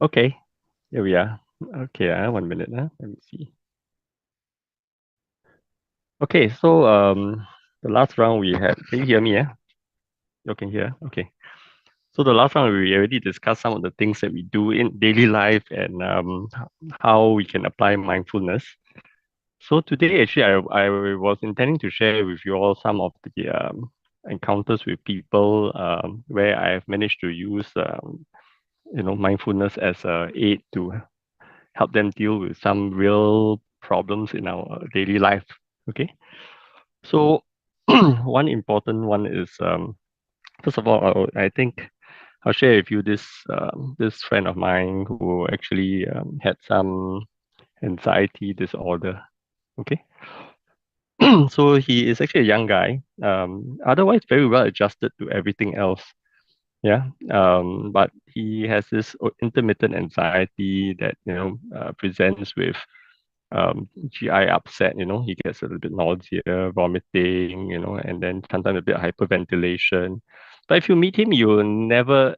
Okay, here we are. Okay, 1 minute. Let me see. Okay, so the last round we had. Can you hear me? Yeah, you can hear. Okay. So the last round we already discussed some of the things that we do in daily life and how we can apply mindfulness. So today, actually, I was intending to share with you all some of the encounters with people where I have managed to use mindfulness as a aid to help them deal with some real problems in our daily life. Okay, so one important one is first of all, I think I'll share with you this friend of mine who actually had some anxiety disorder. Okay, so he is actually a young guy, otherwise very well adjusted to everything else. Yeah, but he has this intermittent anxiety that presents with GI upset. He gets a little bit nausea, vomiting, and then sometimes a bit hyperventilation. But if you meet him, you will never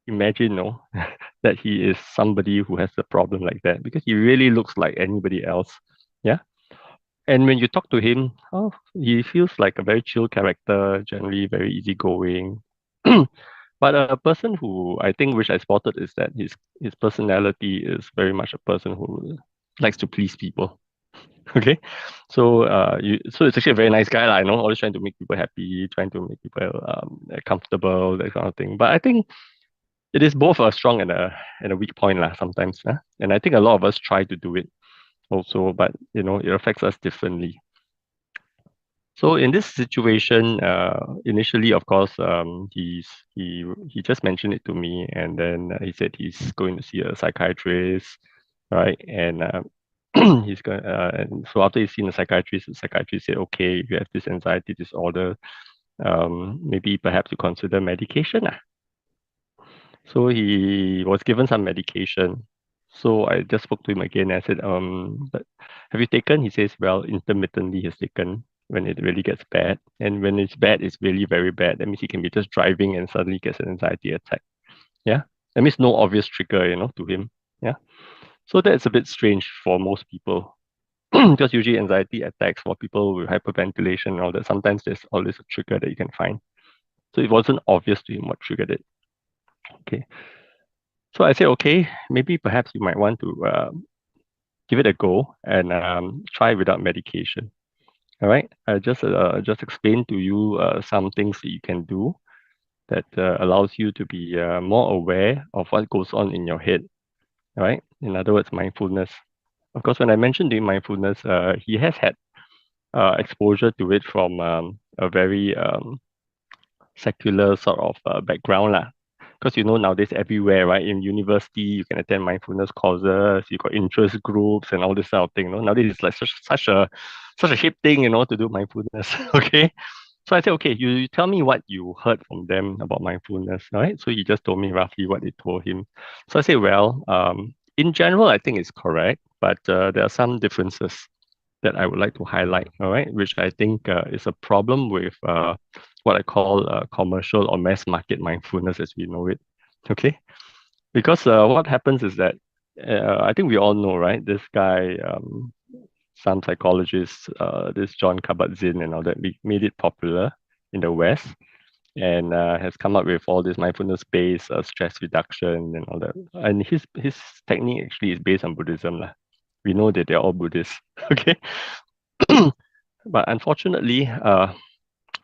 imagine, that he is somebody who has a problem like that because he really looks like anybody else. Yeah. And when you talk to him, oh, he feels like a very chill character, generally very easygoing. But a person who I think which I spotted is that his personality is very much a person who likes to please people. Okay, so so it's actually a very nice guy, lah. Always trying to make people happy, trying to make people comfortable, that kind of thing. But I think it is both a strong and a weak point, lah. Sometimes, and I think a lot of us try to do it also, but it affects us differently. So in this situation, initially, of course, he just mentioned it to me, and then he said he's going to see a psychiatrist, right? And he's going, and so after he's seen a psychiatrist, the psychiatrist said, okay, if you have this anxiety disorder, maybe perhaps you consider medication. So he was given some medication. So I just spoke to him again. And I said, but have you taken? He says, well, intermittently he's taken when it really gets bad. And when it's bad, it's really very bad. That means he can be just driving and suddenly gets an anxiety attack. Yeah. That means no obvious trigger, to him. Yeah. So that's a bit strange for most people. Because usually anxiety attacks for people with hyperventilation and all that, sometimes there's always a trigger that you can find. So it wasn't obvious to him what triggered it. Okay. So I said, okay, maybe perhaps you might want to give it a go and try without medication. All right. I just explained to you some things that you can do that allows you to be more aware of what goes on in your head. All right. In other words, mindfulness. Of course, when I mentioned doing mindfulness, he has had exposure to it from a very secular sort of background lah. Because nowadays everywhere, right? In university, you can attend mindfulness courses. You got interest groups and all this sort of thing. Nowadays it's like such a hip thing, to do mindfulness. Okay. So I said, okay, you tell me what you heard from them about mindfulness, right? So he just told me roughly what they told him. So I said, well, in general, I think it's correct, but there are some differences that I would like to highlight, all right, which I think is a problem with what I call commercial or mass market mindfulness as we know it. Okay, because what happens is that I think we all know, right? This guy, some psychologists, this John Kabat-Zinn and all that, made it popular in the West and has come up with all this mindfulness-based stress reduction and all that. And his technique actually is based on Buddhism, lah. We know that they're all Buddhists. Okay, but unfortunately,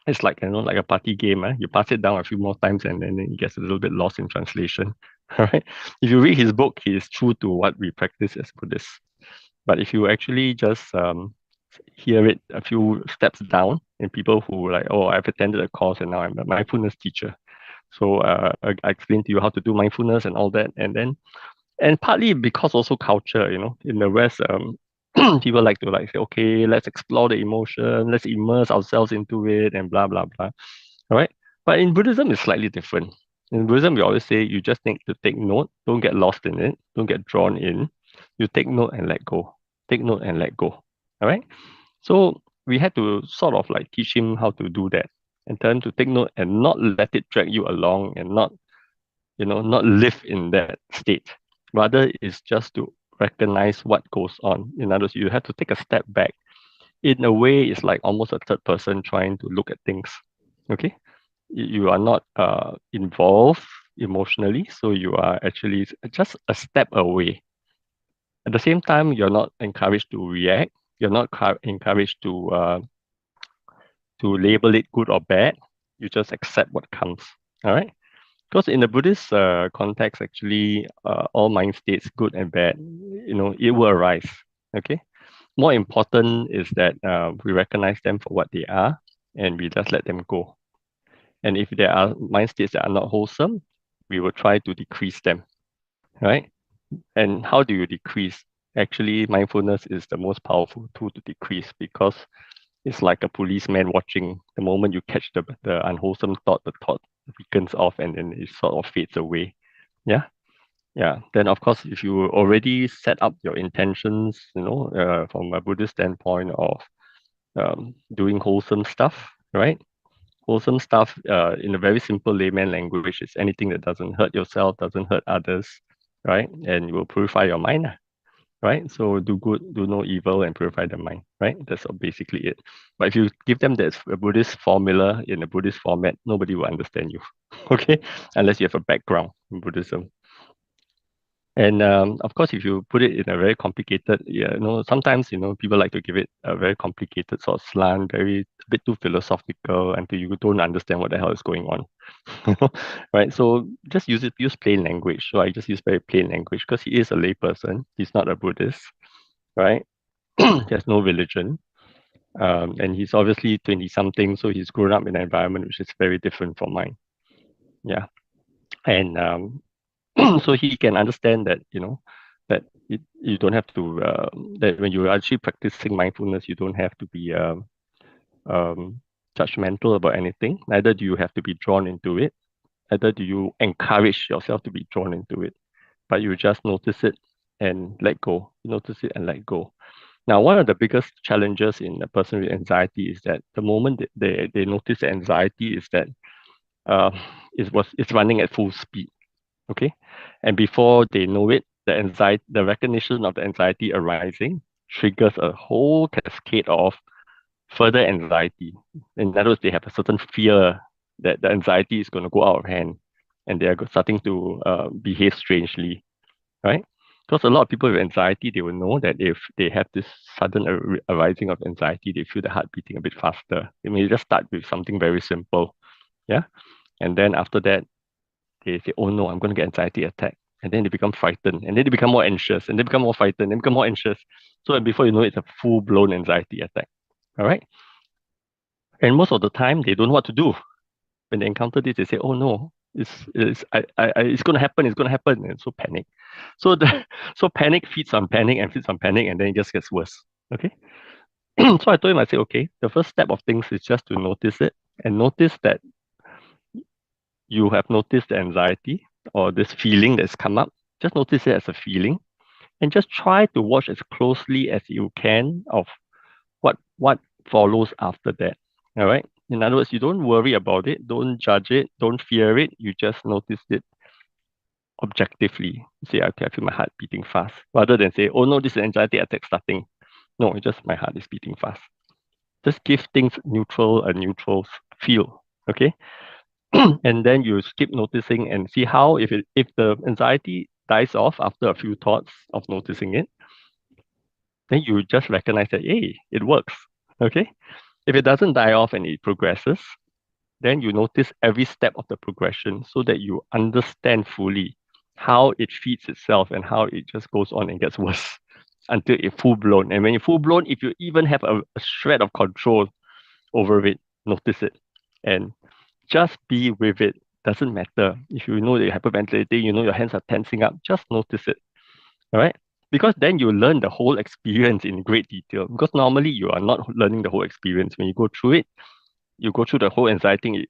it's like like a party game. You pass it down a few more times, and then it gets a little bit lost in translation. All right. If you read his book, he is true to what we practice as Buddhists. But if you actually just hear it a few steps down, and people who like, oh, I've attended a course and now I'm a mindfulness teacher. So I explained to you how to do mindfulness and all that, and partly because also culture, in the West, people like to say, okay, let's explore the emotion, let's immerse ourselves into it, and blah blah blah. All right. But in Buddhism, it's slightly different. In Buddhism, we always say you just need to take note, don't get lost in it, don't get drawn in. You take note and let go. Take note and let go. All right. So we had to sort of like teach him how to do that and tell him to take note and not let it drag you along and not live in that state. Rather, it's just to recognize what goes on. In other words, you have to take a step back. In a way, it's like almost a third person trying to look at things. Okay, you are not involved emotionally, so you are actually just a step away. At the same time, you're not encouraged to react. You're not encouraged to label it good or bad. You just accept what comes. All right. Because in the Buddhist context, actually, all mind states, good and bad, it will arise. Okay. More important is that we recognize them for what they are, and we just let them go. And if there are mind states that are not wholesome, we will try to decrease them. Right. And how do you decrease? Actually, mindfulness is the most powerful tool to decrease because it's like a policeman watching. The moment you catch the unwholesome thought, the thought weakens off and then it sort of fades away. Yeah. Yeah. Then, of course, if you already set up your intentions, from a Buddhist standpoint of doing wholesome stuff, right? Wholesome stuff in a very simple layman language is anything that doesn't hurt yourself, doesn't hurt others, right? And you will purify your mind, right? So do good, do no evil, and purify the mind, right? That's basically it. But if you give them this a Buddhist formula in a Buddhist format, nobody will understand you, okay? Unless you have a background in Buddhism. And of course, if you put it in a very complicated, sometimes people like to give it a very complicated sort of slant, a bit too philosophical until you don't understand what the hell is going on, right? So just use plain language. So I just use very plain language because he is a layperson. He's not a Buddhist, right? There's no religion. And he's obviously 20 something, so he's grown up in an environment which is very different from mine. Yeah. And so he can understand that, that you don't have to, that when you're actually practicing mindfulness, you don't have to be um, judgmental about anything. Neither do you have to be drawn into it. Neither do you encourage yourself to be drawn into it. But you just notice it and let go. You notice it and let go. Now, one of the biggest challenges in a person with anxiety is that the moment that they notice the anxiety is that uh, it's running at full speed. Okay, and before they know it, the recognition of the anxiety arising triggers a whole cascade of further anxiety. In other words, they have a certain fear that the anxiety is going to go out of hand, and they are starting to behave strangely, right? Because a lot of people with anxiety, they will know that if they have this sudden arising of anxiety, they feel the heart beating a bit faster. They may just start with something very simple, yeah, and then after that, they say, "Oh no, I'm going to get anxiety attack," and then they become frightened, and then they become more anxious, and they become more frightened, and become more anxious. So before you know it, it's a full blown anxiety attack. All right, and most of the time, they don't know what to do when they encounter this. They say, "Oh no, it's going to happen. It's going to happen," and so panic. So the so panic feeds on panic and feeds on panic, and then it just gets worse. Okay. So I told him, I said, okay, the first step of things is just to notice it and notice that you have noticed the anxiety or this feeling that's come up. Just notice it as a feeling and just try to watch as closely as you can of what follows after that. All right. In other words, you don't worry about it, don't judge it, don't fear it. You just notice it objectively. Say, okay, I feel my heart beating fast, rather than say, oh no, this is anxiety attack starting. No, it's just my heart is beating fast. Just give things a neutral feel. Okay. And then you keep noticing and see how if the anxiety dies off after a few thoughts of noticing it, then you just recognize that, hey, it works. Okay. If it doesn't die off and it progresses, then you notice every step of the progression so that you understand fully how it feeds itself and how it just goes on and gets worse until it's full blown. And when you're full blown, if you even have a shred of control over it, notice it and just be with it. Doesn't matter. If you know that you're hyperventilating, you know your hands are tensing up, just notice it. All right. Because then you learn the whole experience in great detail. Because normally you are not learning the whole experience. When you go through it, you go through the whole anxiety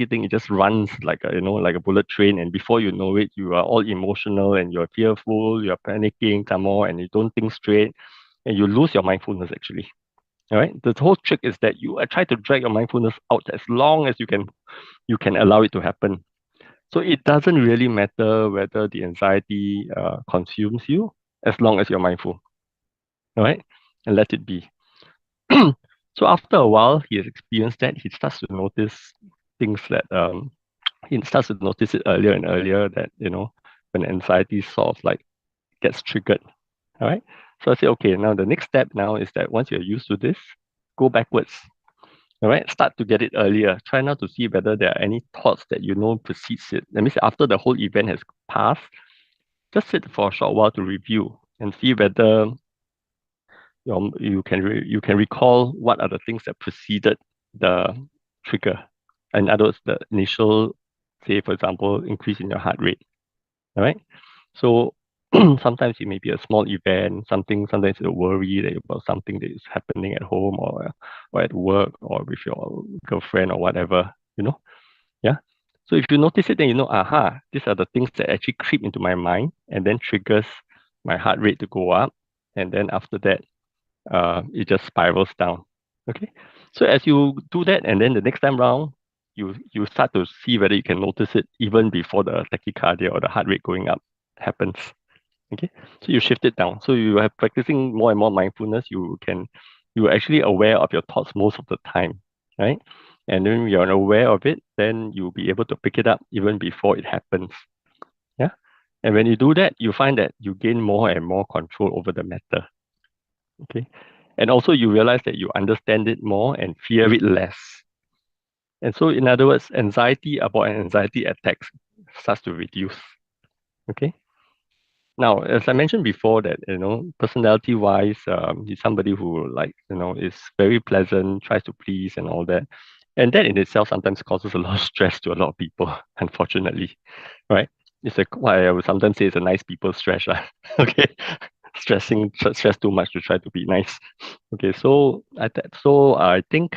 thing, it just runs like like a bullet train. And before you know it, you are all emotional and you're fearful, you're panicking some more, and you don't think straight, and you lose your mindfulness actually. All right. The whole trick is that you try to drag your mindfulness out as long as you can allow it to happen. So it doesn't really matter whether the anxiety consumes you as long as you're mindful, all right? And let it be. So after a while, he has experienced that, he starts to notice things that he starts to notice it earlier and earlier that, when anxiety sort of like gets triggered. All right. So I say, okay, now the next step now is that once you're used to this, go backwards. All right. Start to get it earlier. Try now to see whether there are any thoughts that precedes it. That means after the whole event has passed, just sit for a short while to review and see whether you can recall what are the things that preceded the trigger. In other words, the initial, say for example, increase in your heart rate. All right. So sometimes it may be a small event, sometimes it's a worry about something that is happening at home or at work or with your girlfriend or whatever, Yeah. So if you notice it, then aha, these are the things that actually creep into my mind and then triggers my heart rate to go up. And then after that, it just spirals down. Okay. So as you do that, and then the next time round, you start to see whether you can notice it even before the tachycardia or the heart rate going up happens. Okay. So you shift it down. So you are practicing more and more mindfulness. You're actually aware of your thoughts most of the time, right? And then when you're aware of it, then you'll be able to pick it up even before it happens. Yeah. And when you do that, you find that you gain more and more control over the matter. Okay. And also you realize that you understand it more and fear it less. And so in other words, anxiety about an anxiety attack starts to reduce. Okay. Now, as I mentioned before, that personality-wise, he's somebody who is very pleasant, tries to please, and all that, and that in itself sometimes causes a lot of stress to a lot of people, unfortunately, right? It's like what I would sometimes say is a nice people stress, lah. Okay, stress too much to try to be nice. Okay, so I think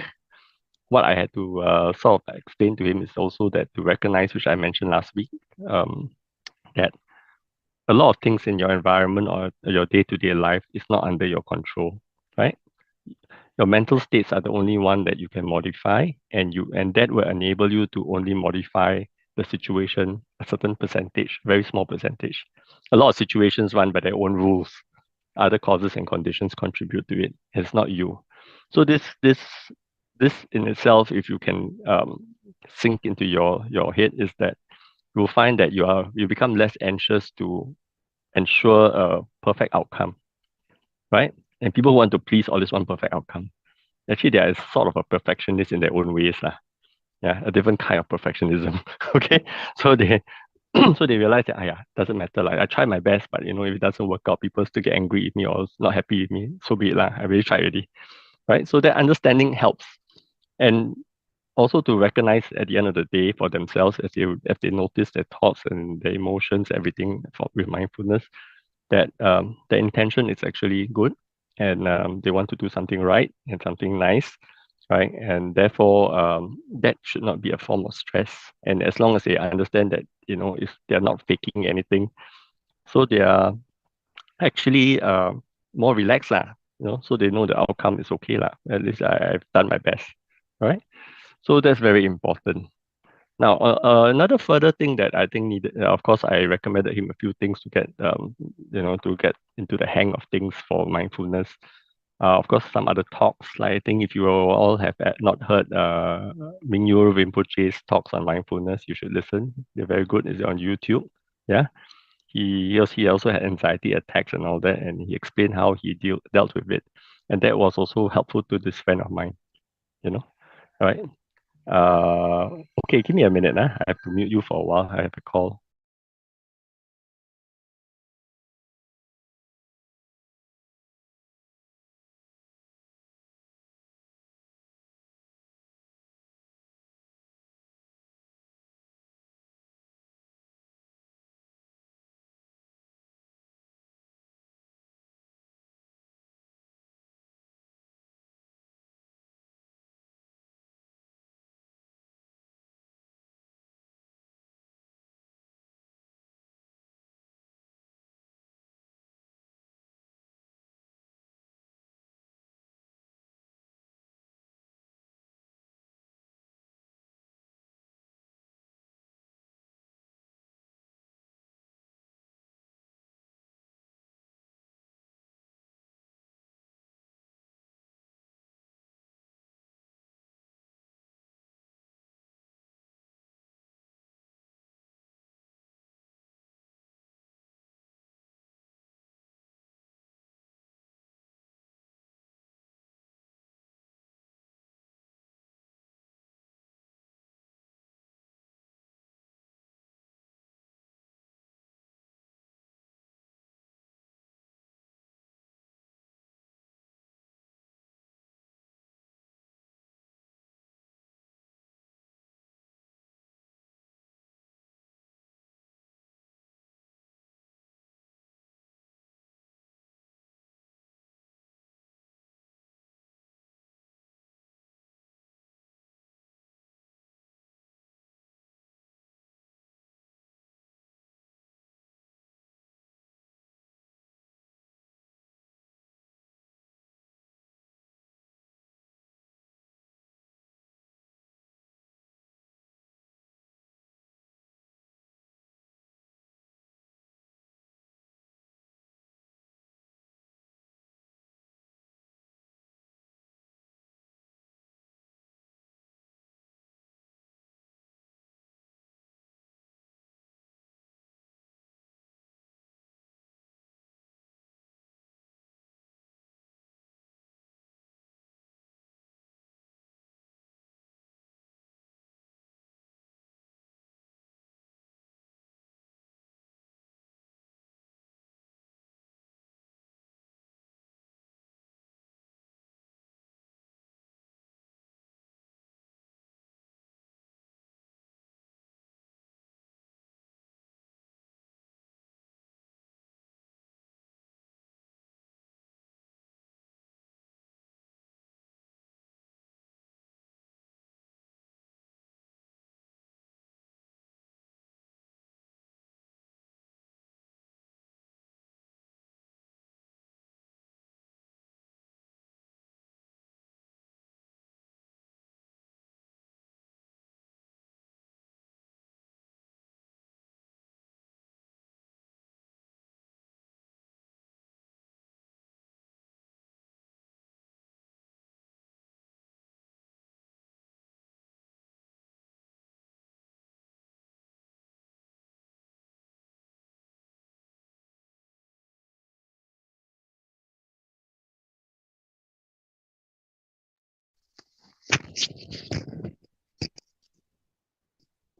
what I had to sort of explain to him is also that to recognize, which I mentioned last week, um, that a lot of things in your environment or your day-to-day life is not under your control, right? Your mental states are the only one that you can modify, and that will enable you to only modify the situation a certain percentage, very small percentage. A lot of situations run by their own rules. Other causes and conditions contribute to it. It's not you. So this in itself, if you can sink into your head, is that you'll find that you become less anxious to ensure a perfect outcome, right? And people want to please always want perfect outcome. Actually, they are sort of a perfectionist in their own ways, lah. Yeah, a different kind of perfectionism. Okay, so they so they realize that doesn't matter. Like I try my best, but if it doesn't work out, people still get angry with me or not happy with me. So be it, lah. I really tried already, right? So that understanding helps, and also to recognize at the end of the day for themselves as they notice their thoughts and their emotions, everything with mindfulness, that the intention is actually good and they want to do something right and something nice, right? And therefore, that should not be a form of stress. And as long as they understand that, if they're not faking anything, so they are actually more relaxed, lah, so they know the outcome is okay, lah. At least I've done my best, right? So that's very important. Now, another further thing that I think needed, of course, I recommended him a few things to get into the hang of things for mindfulness. Of course, some other talks, like I think if you all have not heard Mingyu Rinpoche's talks on mindfulness, you should listen. They're very good. It's on YouTube. Yeah. He also had anxiety attacks and all that, and he explained how he dealt with it. And that was also helpful to this friend of mine, you know. All right. Okay, give me a minute. I have to mute you for a while. I have a call.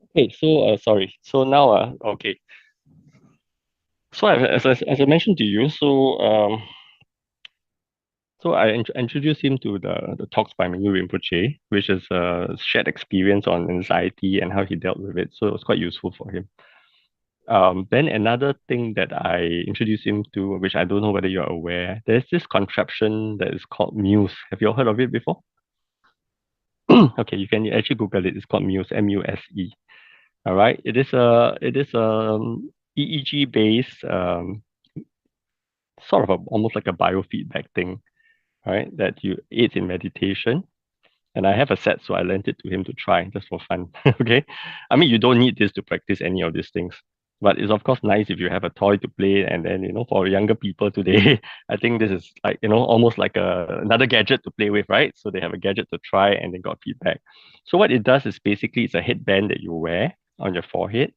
Okay, so sorry. So now, okay. So as I mentioned to you, so I introduced him to the talks by Mingyur Rinpoche, which is a shared experience on anxiety and how he dealt with it. So it was quite useful for him. Then another thing that I introduced him to, which I don't know whether you're aware, there's this contraption that is called Muse. Have you all heard of it before? Okay, you can actually Google it. It's called Muse, Muse. All right. It is EEG based, sort of almost like a biofeedback thing, right? That you aids in meditation. And I have a set, so I lent it to him to try just for fun. Okay. I mean, you don't need this to practice any of these things. But it's of course nice if you have a toy to play, and then for younger people today, I think this is like almost like another gadget to play with, right? So they have a gadget to try and they got feedback. So what it does is basically it's a headband that you wear on your forehead.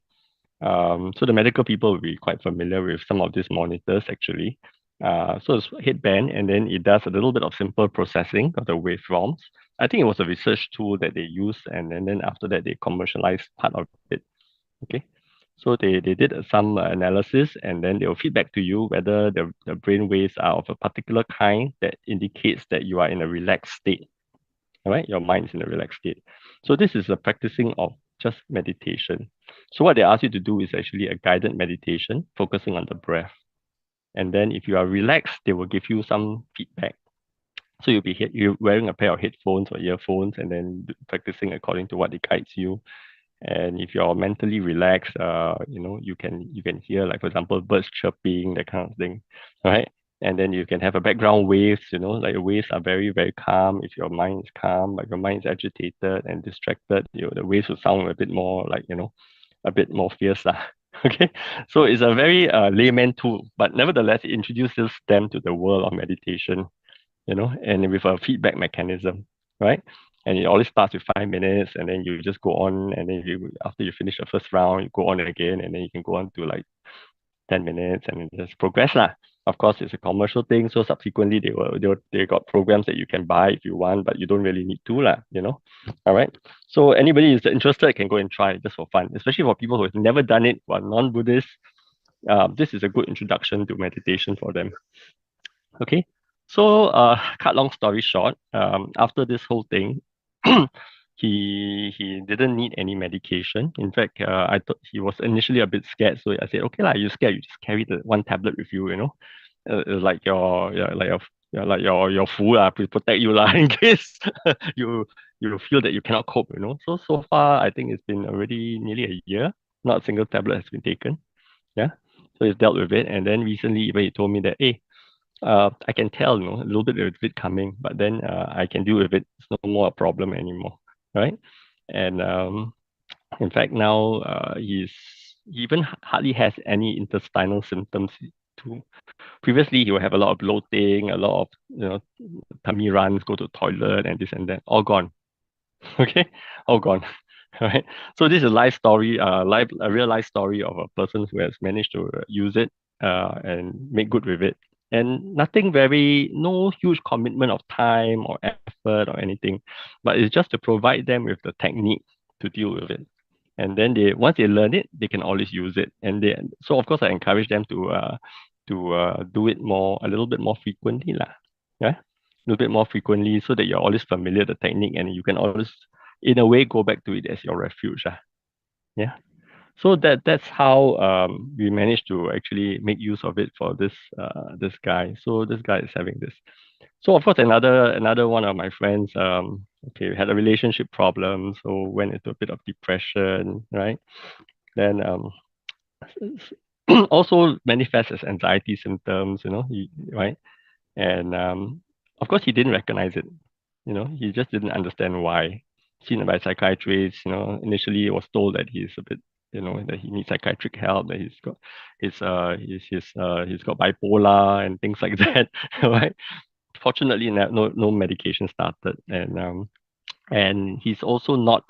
So the medical people will be quite familiar with some of these monitors actually. So it's a headband, and then it does a little bit of simple processing of the waveforms. I think it was a research tool that they used, and then after that they commercialized part of it. Okay. So they did some analysis, and then they will feedback to you whether the brain waves are of a particular kind that indicates that you are in a relaxed state. All right, your mind is in a relaxed state. So this is a practicing of just meditation. So what they ask you to do is actually a guided meditation, focusing on the breath. And then if you are relaxed, they will give you some feedback. So you're wearing a pair of headphones or earphones, and then practicing according to what it guides you. And if you're mentally relaxed, you can hear, like for example, birds chirping, that kind of thing, right? And then you can have a background waves, like the waves are very, very calm. If your mind is calm, like your mind is agitated and distracted, the waves will sound a bit more like, a bit more fierce lah. Okay, so it's a very layman tool, but nevertheless, it introduces them to the world of meditation, and with a feedback mechanism, right? And it always starts with 5 minutes, and then you just go on, and then after you finish the first round, you go on again, and then you can go on to like 10 minutes, and then just progress lah. Of course, it's a commercial thing, so subsequently they got programs that you can buy if you want, but you don't really need to lah. All right. So anybody who's interested can go and try it just for fun, especially for people who have never done it, who are non-Buddhist. This is a good introduction to meditation for them. Okay. So, cut long story short, after this whole thing, he didn't need any medication. In fact, I thought he was initially a bit scared. So I said, okay lah, you scared, you just carry the one tablet with you, like your yeah, like your food to protect you lah in case you you feel that you cannot cope. So far, I think it's been already nearly a year. Not a single tablet has been taken. Yeah. So he's dealt with it, and then recently even he told me that, hey, I can tell, a little bit of it coming, but then I can deal with it. It's no more a problem anymore, right? And in fact, now he even hardly has any intestinal symptoms too. Previously, he would have a lot of bloating, a lot of tummy runs, go to the toilet, and this and that. All gone. Okay, all gone. All right. So this is a life story, a real life story of a person who has managed to use it and make good with it. And no huge commitment of time or effort or anything, but it's just to provide them with the technique to deal with it. And then once they learn it, they can always use it. So of course I encourage them to do it a little bit more frequently lah. Yeah, a little bit more frequently so that you're always familiar with the technique and you can always, in a way, go back to it as your refuge. Yeah. So that's how we managed to actually make use of it for this guy. So this guy is having this. So of course another one of my friends okay, had a relationship problem, so went into a bit of depression, right? Then also manifests as anxiety symptoms, right? And of course, he didn't recognize it. He just didn't understand why. Seen by psychiatrists, initially was told that he's a bit, that he needs psychiatric help, that he's got bipolar and things like that, right? Fortunately, no medication started, and he's also not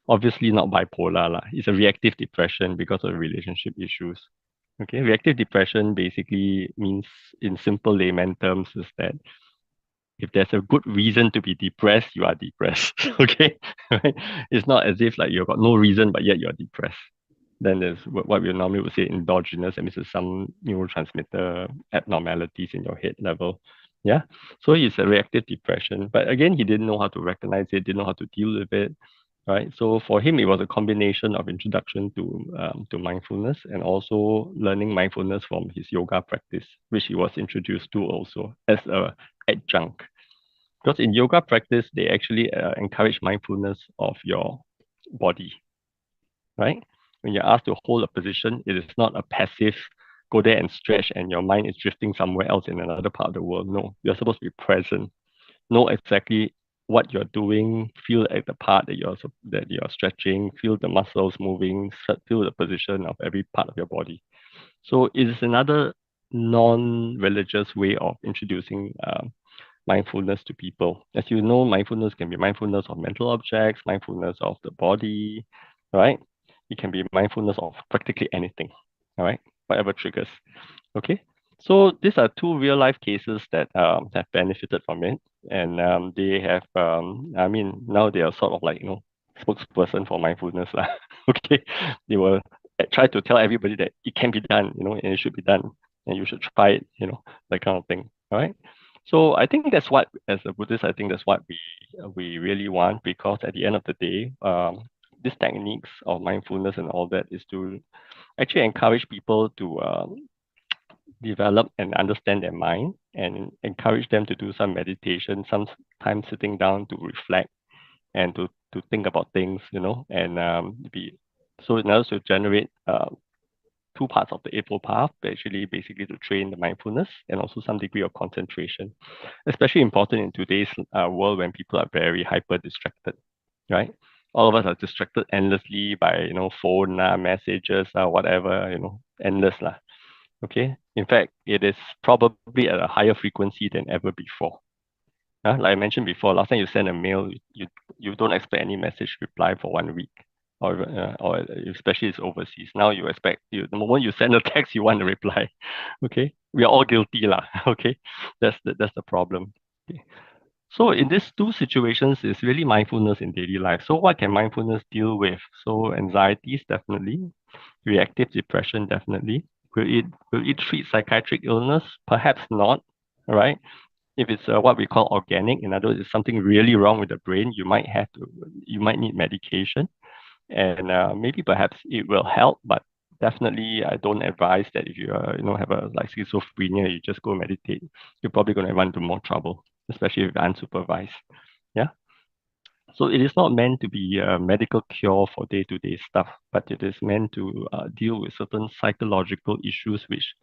obviously not bipolar lah. It's a reactive depression because of relationship issues. Okay, reactive depression basically means, in simple layman terms, is that If there's a good reason to be depressed, you are depressed. Okay, right? It's not as if like you've got no reason, but yet you're depressed. Then there's what we normally would say endogenous, and this is some neurotransmitter abnormalities in your head level. Yeah. So it's a reactive depression. But again, he didn't know how to recognize it, didn't know how to deal with it. Right. So for him, it was a combination of introduction to mindfulness and also learning mindfulness from his yoga practice, which he was introduced to also as a adjunct. Because in yoga practice, they actually encourage mindfulness of your body, right? When you're asked to hold a position, it is not a passive go there and stretch and your mind is drifting somewhere else in another part of the world. No, you're supposed to be present, know exactly what you're doing, feel at the part that you're stretching, feel the muscles moving, feel the position of every part of your body. So it is another non-religious way of introducing mindfulness to people. As you know, mindfulness can be mindfulness of mental objects, mindfulness of the body, right? It can be mindfulness of practically anything, all right? Whatever triggers. Okay. So these are two real life cases that have benefited from it. And they have, I mean, now they are sort of like, spokesperson for mindfulness. Lah. Okay. They will try to tell everybody that it can be done, and it should be done. And you should try it, that kind of thing. All right. So I think that's what, as a Buddhist, I think that's what we really want, because at the end of the day, these techniques of mindfulness and all that is to actually encourage people to develop and understand their mind and encourage them to do some meditation, sometimes sitting down to reflect and to think about things, and be so in order to generate two parts of the Eightfold Path, actually basically to train the mindfulness and also some degree of concentration, especially important in today's world when people are very hyper distracted, right? All of us are distracted endlessly by phone, messages, whatever, endless lah. Okay. In fact, it is probably at a higher frequency than ever before. Like I mentioned before, last time you send a mail, you don't expect any message reply for 1 week, or especially it's overseas. Now you expect the moment you send a text, you want a reply. Okay, we are all guilty lah. Okay, that's the problem. Okay. So in these two situations, it's really mindfulness in daily life. So what can mindfulness deal with? So anxieties definitely, reactive depression definitely. Will it treat psychiatric illness? Perhaps not. Right? If it's what we call organic, in other words, if something really wrong with the brain, you might need medication, and maybe perhaps it will help, but definitely I don't advise that if you have a like schizophrenia, you just go meditate. You're probably going to run into more trouble, especially if unsupervised. Yeah. So it is not meant to be a medical cure for day-to-day stuff, but it is meant to deal with certain psychological issues which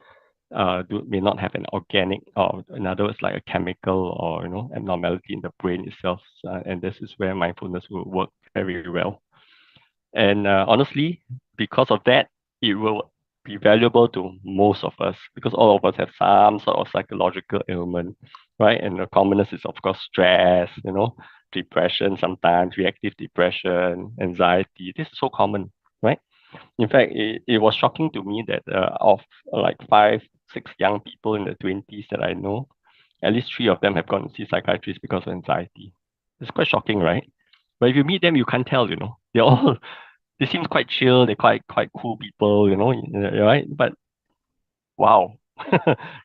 may not have an organic, or in other words, like a chemical or abnormality in the brain itself. And this is where mindfulness will work very well. And honestly, because of that, it will be valuable to most of us, because all of us have some sort of psychological ailment, right? And the commonest is, of course, stress, depression, sometimes reactive depression, anxiety. This is so common, right? In fact, it was shocking to me that of like 5, 6 young people in the 20s that I know, at least 3 of them have gone to see psychiatrists because of anxiety. It's quite shocking, right? But if you meet them, you can't tell, They're all they seem quite chill, they're quite cool people, right? But wow,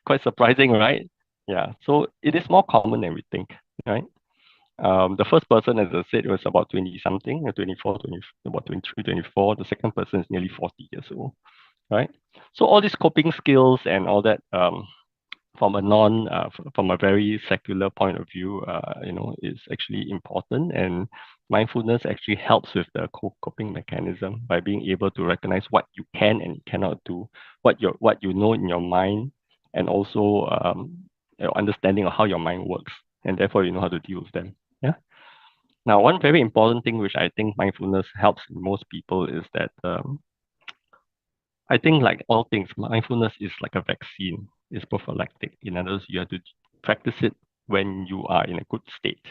quite surprising, right? Yeah. So it is more common than we think, right? The first person, as I said, was about 20 something, 24, 20, about 23, 24. The second person is nearly 40 years old, right? So all these coping skills and all that, from a very secular point of view, is actually important. And mindfulness actually helps with the coping mechanism by being able to recognize what you can and cannot do, what you know in your mind, and also your understanding of how your mind works, and therefore you know how to deal with them. Yeah. Now, one very important thing which I think mindfulness helps most people is that I think, like all things, mindfulness is like a vaccine. It's prophylactic. In other words, you have to practice it when you are in a good state.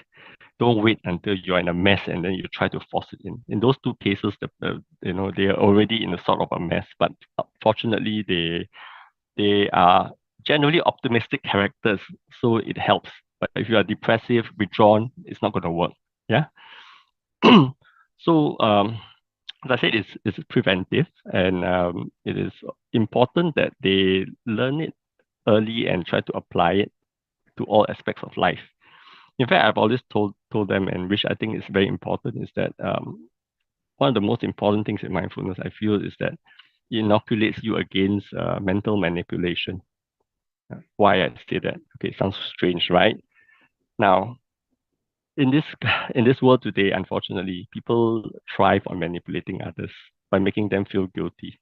Don't wait until you're in a mess and then you try to force it in. In those two cases, they are already in a sort of a mess. But fortunately, they are generally optimistic characters, so it helps. But if you are depressive, withdrawn, it's not going to work. Yeah. So, as I said, it's preventive, and it is important that they learn it early and try to apply it to all aspects of life. In fact, I've always told them, and which I think is very important, is that one of the most important things in mindfulness, I feel, is that it inoculates you against mental manipulation. Why I say that? Okay, it sounds strange, right? Now, in this in this world today, unfortunately, people thrive on manipulating others by making them feel guilty,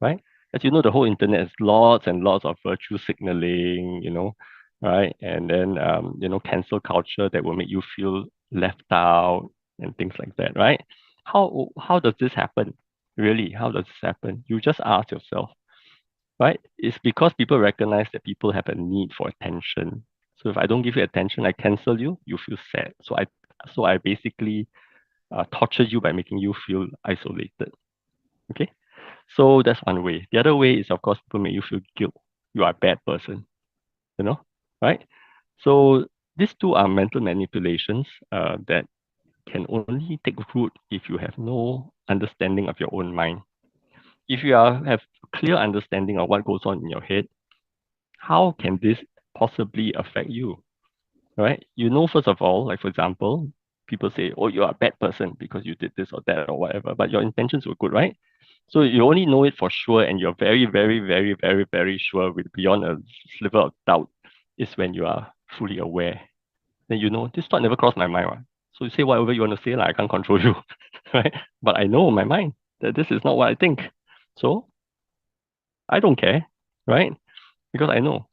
right? As you know, the whole internet has lots and lots of virtue signaling, right? And then cancel culture that will make you feel left out and things like that, right? How does this happen? Really, how does this happen? You just ask yourself, right? It's because people recognize that people have a need for attention. So if I don't give you attention, I cancel you, you feel sad. So I basically torture you by making you feel isolated. Okay. So that's one way. The other way is, of course, people make you feel guilt. You are a bad person, you know, right? So these two are mental manipulations that can only take root if you have no understanding of your own mind. If you have clear understanding of what goes on in your head, how can this possibly affect you? Right? First of all, like for example, people say, "Oh, you are a bad person because you did this or that or whatever," but your intentions were good, right? So you only know it for sure, and you're very, very, very, very, very sure with beyond a sliver of doubt is when you are fully aware. Then this thought never crossed my mind, right? So you say whatever you want to say, like I can't control you, right? But I know in my mind that this is not what I think. So I don't care, right? Because I know.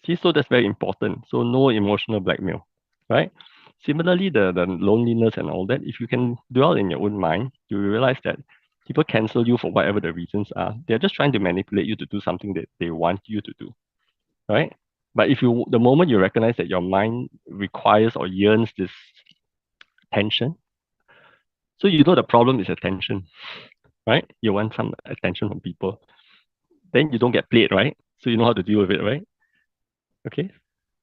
See, so that's very important. So no emotional blackmail, right? Similarly, the loneliness and all that, if you can dwell in your own mind, you will realize that people cancel you for whatever the reasons are. They're just trying to manipulate you to do something that they want you to do, right? But the moment you recognize that your mind requires or yearns this attention, so the problem is attention, right? You want some attention from people. Then you don't get played, right? So you know how to deal with it, right? Okay.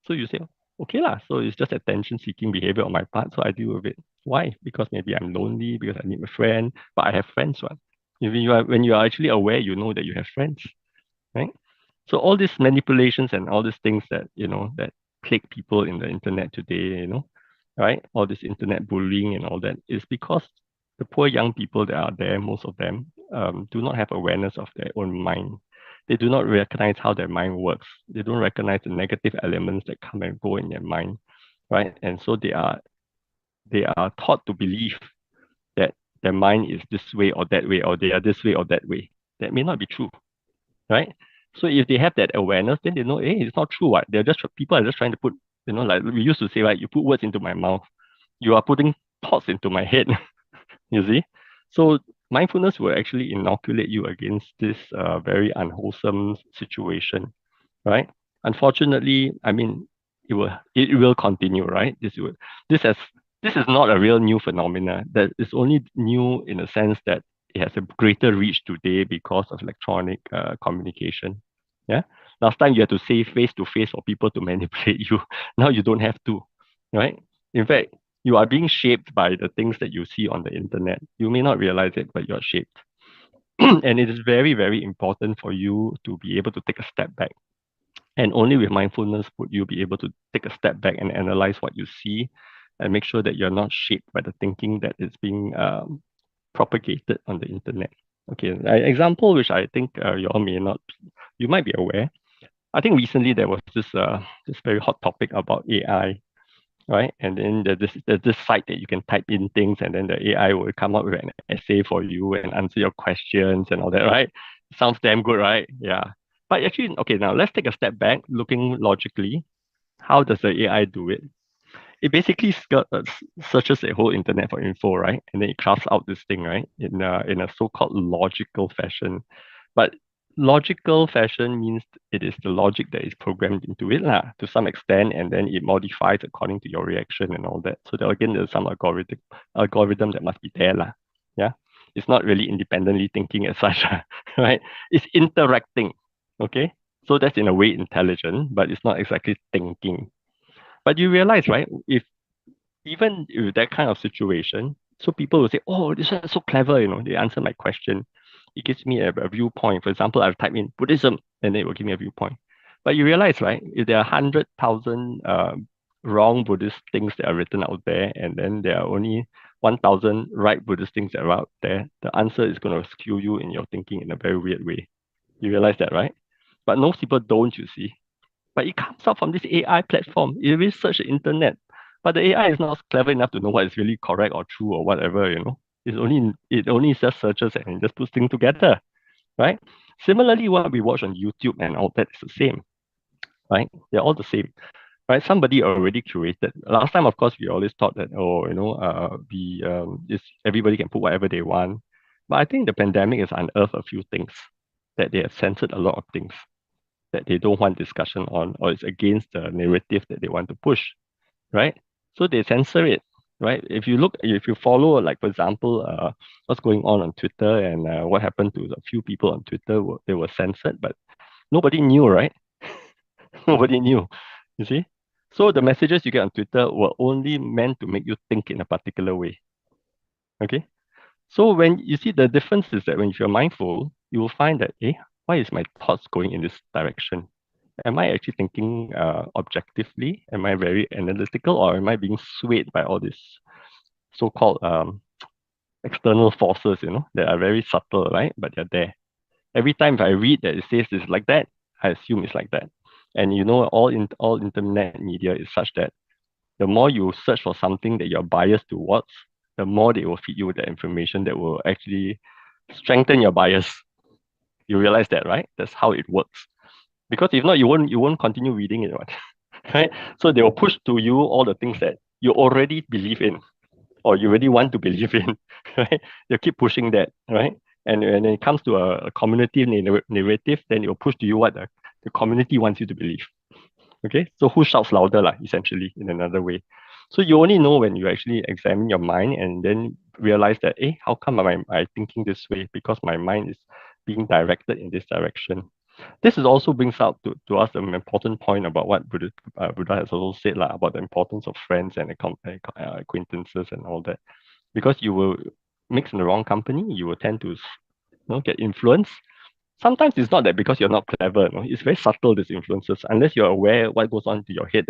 So you say, okay lah. So it's just attention-seeking behavior on my part. So I deal with it. Why? Because maybe I'm lonely, because I need a friend, but I have friends, right? When you are actually aware, you know that you have friends, right? So all these manipulations and all these things that that plague people in the internet today, right? All this internet bullying and all that is because the poor young people that are there, most of them, do not have awareness of their own mind. They do not recognize how their mind works. They don't recognize the negative elements that come and go in their mind, right? And so they are taught to believe that their mind is this way or that way, or they are this way or that way. That may not be true, right? So if they have that awareness, then they know, hey, it's not true. What people are just trying to put, like we used to say, right? You put words into my mouth, you are putting thoughts into my head. You see, so mindfulness will actually inoculate you against this very unwholesome situation, right? Unfortunately, I mean, it will continue, right? This has this is not a real new phenomena. That is only new in a sense that it has a greater reach today because of electronic communication. Yeah. Last time you had to say face to face for people to manipulate you. Now you don't have to, right? In fact, you are being shaped by the things that you see on the internet. You may not realize it, but you are shaped. And it is very, very important for you to be able to take a step back, and only with mindfulness would you be able to take a step back and analyze what you see and make sure that you're not shaped by the thinking that is being propagated on the internet. Okay, an example which I think you all may not, you might be aware. I think recently there was this very hot topic about AI, right? And then there's this site that you can type in things, and then the AI will come up with an essay for you and answer your questions and all that, right? Sounds damn good, right? Yeah. But actually, okay, now let's take a step back, looking logically. How does the AI do it? It basically searches the whole internet for info, right? And then it crafts out this thing, right? In a so-called logical fashion. But logical fashion means it is the logic that is programmed into it lah, to some extent, and then it modifies according to your reaction and all that. So there, again, there's some algorithm that must be there lah. Yeah. It's not really independently thinking as such, right? It's interacting. Okay. So that's in a way intelligent, but it's not exactly thinking. But you realize, right? If even with that kind of situation, so people will say, "Oh, this is so clever," they answer my question. It gives me a viewpoint. For example, I'll type in Buddhism, and it will give me a viewpoint. But you realize, right? If there are 100,000 wrong Buddhist things that are written out there, and then there are only 1,000 right Buddhist things that are out there, the answer is going to skew you in your thinking in a very weird way. You realize that, right? But most people don't, you see. But it comes out from this AI platform. You will search the internet, but the AI is not clever enough to know what is really correct or true or whatever. It only just searches and just puts things together, right? Similarly, what we watch on YouTube and all that is the same, right? They're all the same, right? Somebody already curated. Last time, of course, we always thought that everybody can put whatever they want, but I think the pandemic has unearthed a few things that they have censored a lot of things that they don't want discussion on, or it's against the narrative that they want to push, right? So they censor it, right? If you follow, like for example, what's going on Twitter and what happened to a few people on Twitter, they were censored, but nobody knew, right? Nobody knew, you see. So the messages you get on Twitter were only meant to make you think in a particular way. Okay. So when you see the difference is that when you're mindful, you will find that, why is my thoughts going in this direction? Am I actually thinking objectively? Am I very analytical, or am I being swayed by all these so-called external forces, that are very subtle, right? But they're there. Every time if I read that it says it's like that, I assume it's like that. And all internet media is such that the more you search for something that you're biased towards, the more they will feed you with the information that will actually strengthen your bias. You realize that, right? That's how it works. Because if not, you won't continue reading it, right? Right? So they will push to you all the things that you already believe in or you really want to believe in, right? They'll keep pushing that, right? And when it comes to a community narrative, then it will push to you what the community wants you to believe. Okay, so who shouts louder, like, essentially, in another way. So you only know when you actually examine your mind and then realize that, how come I thinking this way? Because my mind is being directed in this direction. This is also brings out to us an important point about what Buddha has also said about the importance of friends and acquaintances and all that. Because you will mix in the wrong company, you will tend to get influenced. Sometimes it's not that because you're not clever, it's very subtle, these influences, unless you're aware what goes on to your head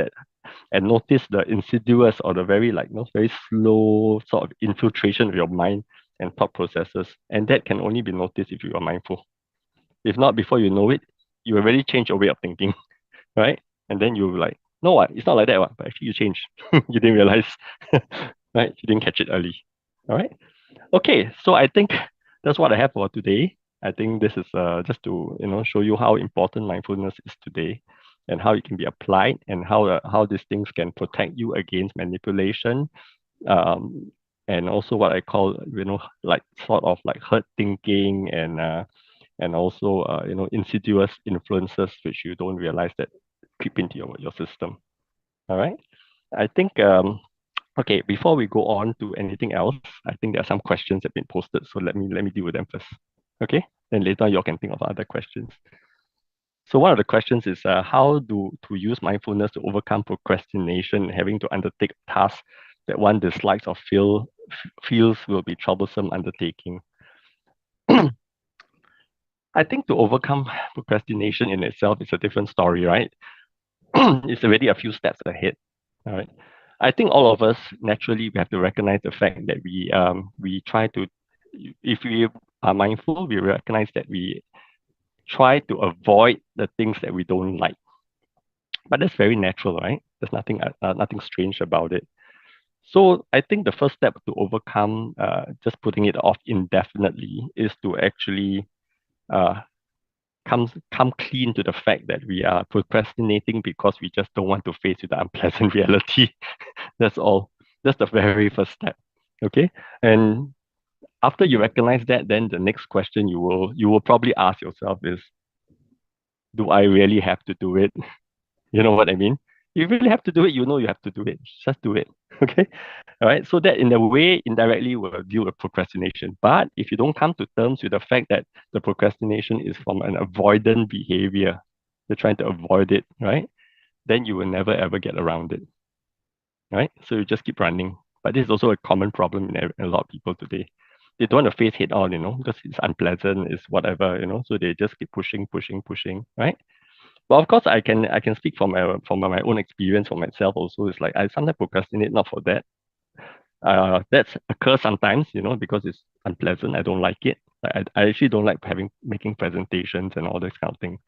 and notice the insidious or the very very slow sort of infiltration of your mind and thought processes. And that can only be noticed if you are mindful. If not, before you know it, you already change your way of thinking, right? And then you like, no, what? It's not like that, what? But actually you changed. You didn't realize, right? You didn't catch it early. All right. Okay, so I think that's what I have for today. I think this is just to show you how important mindfulness is today, and how it can be applied, and how these things can protect you against manipulation, um, and also what I call like sort of like herd thinking and also insidious influences which you don't realize that creep into your system. All right. I think okay, before we go on to anything else, I think there are some questions that have been posted. So let me deal with them first. Okay? Then later you all can think of other questions. So one of the questions is how to use mindfulness to overcome procrastination and having to undertake tasks that one dislikes or feels will be troublesome undertaking. I think to overcome procrastination in itself is a different story, right? It's already a few steps ahead. All right. I think all of us naturally we have to recognize the fact that we try to, if we are mindful, we recognize that we try to avoid the things that we don't like. But that's very natural, right? There's nothing strange about it. So I think the first step to overcome just putting it off indefinitely is to actually uh, come clean to the fact that we are procrastinating because we just don't want to face with the unpleasant reality. That's all. That's the very first step. Okay. And after you recognize that, then the next question you will probably ask yourself is, do I really have to do it? You know what I mean? You really have to do it, you have to do it. Just do it. Okay. All right. So that in a way indirectly will deal with procrastination. But if you don't come to terms with the fact that the procrastination is from an avoidant behavior, you're trying to avoid it, right? Then you will never ever get around it. right? So you just keep running. But this is also a common problem in a lot of people today. They don't want to face head on, because it's unpleasant, it's whatever, so they just keep pushing, pushing, pushing, right? But of course, I can speak from my own experience for myself also. It's like I sometimes procrastinate not for that. That's occurs sometimes, because it's unpleasant. I don't like it. Like I actually don't like making presentations and all this kind of thing.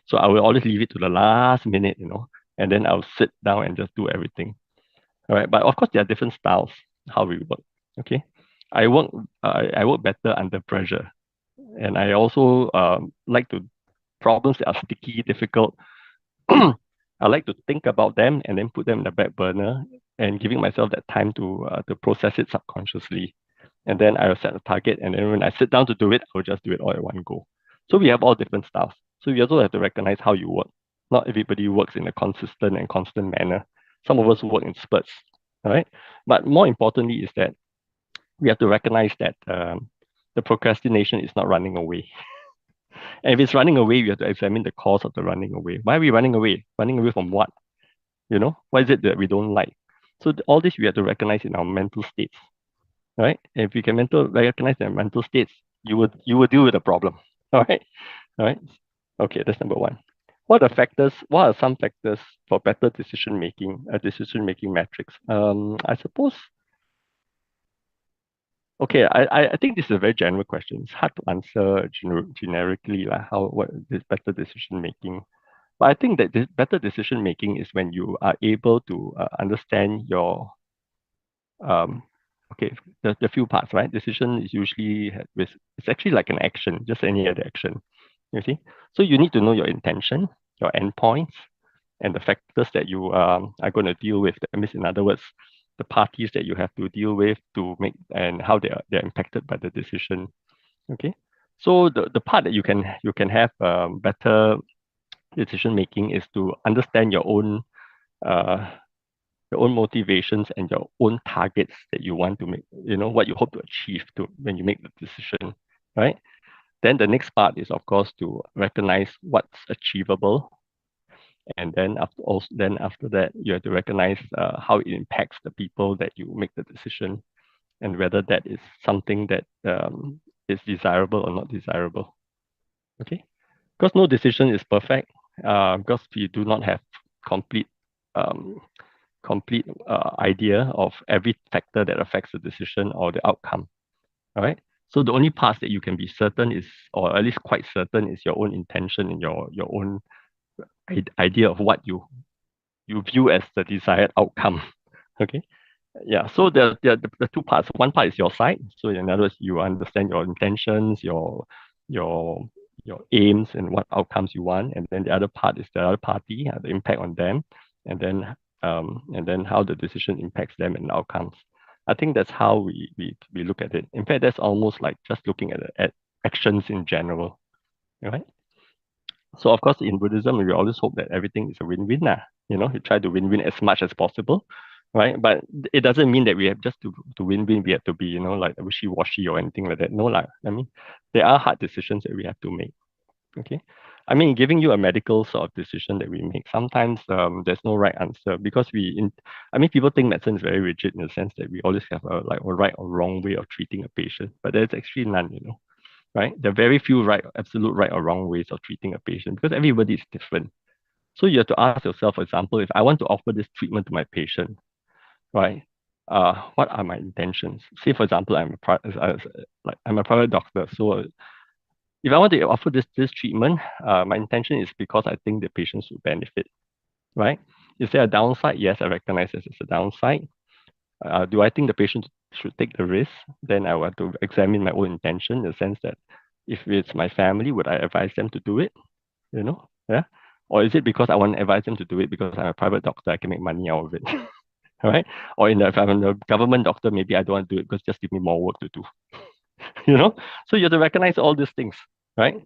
So I will always leave it to the last minute, and then I'll sit down and just do everything. All right. But of course, there are different styles how we work. Okay. I work I work better under pressure, and I also like to problems that are sticky, difficult. I like to think about them and then put them in the back burner and giving myself that time to process it subconsciously. And then I will set a target. And then when I sit down to do it, I will just do it all at one go. So we have all different styles. So we also have to recognize how you work. Not everybody works in a consistent and constant manner. Some of us work in spurts. All right. But more importantly is that we have to recognize that the procrastination is not running away. And if it's running away, we have to examine the cause of the running away. Why are we running away? Running away from what? What is it that we don't like? So all this we have to recognize in our mental states, right? And if you can recognize their mental states, you will deal with the problem. All right. Okay, that's number one. What are some factors for better decision making metrics? I suppose. Okay, I think this is a very general question. It's hard to answer generically, like what is better decision making. But I think that this better decision making is when you are able to understand your um okay, the few parts, right? Decision is usually it's actually like an action, just any other action. You see? So you need to know your intention, your endpoints, and the factors that you are going to deal with. That means, in other words, the parties that you have to deal with to make and how they're impacted by the decision. Okay. So the part that you can have better decision making is to understand uh, your own motivations and your own targets that you want to make, what you hope to achieve to when you make the decision, right? Then the next part is, of course, to recognize what's achievable, and then after that, you have to recognize how it impacts the people that you make the decision, and whether that is something that is desirable or not desirable. Okay, because no decision is perfect, because we do not have complete um, idea of every factor that affects the decision or the outcome. All right. So the only parts that you can be certain is, or at least quite certain, is your own intention and your own idea of what you view as the desired outcome. Okay. Yeah. So the two parts. One part is your side. So in other words, you understand your intentions, your your aims and what outcomes you want, and then the other part is the other party, the impact on them, and then how the decision impacts them and outcomes. I think that's how we look at it. In fact, that's almost like just looking at actions in general, right? So of course, in Buddhism, we always hope that everything is a win-win. You try to win-win as much as possible, right? But it doesn't mean that we have just to win-win, we have to be, like wishy-washy or anything like that. No, like, I mean, there are hard decisions that we have to make. Okay. I mean, giving you a medical sort of decision that we make, sometimes there's no right answer because I mean, people think medicine is very rigid in the sense that we always have a right or wrong way of treating a patient, but there's actually none. Right? There are very few absolute right or wrong ways of treating a patient because everybody is different. So you have to ask yourself, for example, if I want to offer this treatment to my patient, right? What are my intentions? Say, for example, I'm a private doctor. So if I want to offer this treatment, my intention is because I think the patients will benefit, right? Is there a downside? Yes, I recognize this as a downside. Do I think the patient should take the risk? Then I will have to examine my own intention in the sense that if it's my family, would I advise them to do it? Yeah. Or is it because I want to advise them to do it because I'm a private doctor, I can make money out of it, right? Or if I'm a government doctor, maybe I don't want to do it because just give me more work to do, you know? So you have to recognize all these things, right?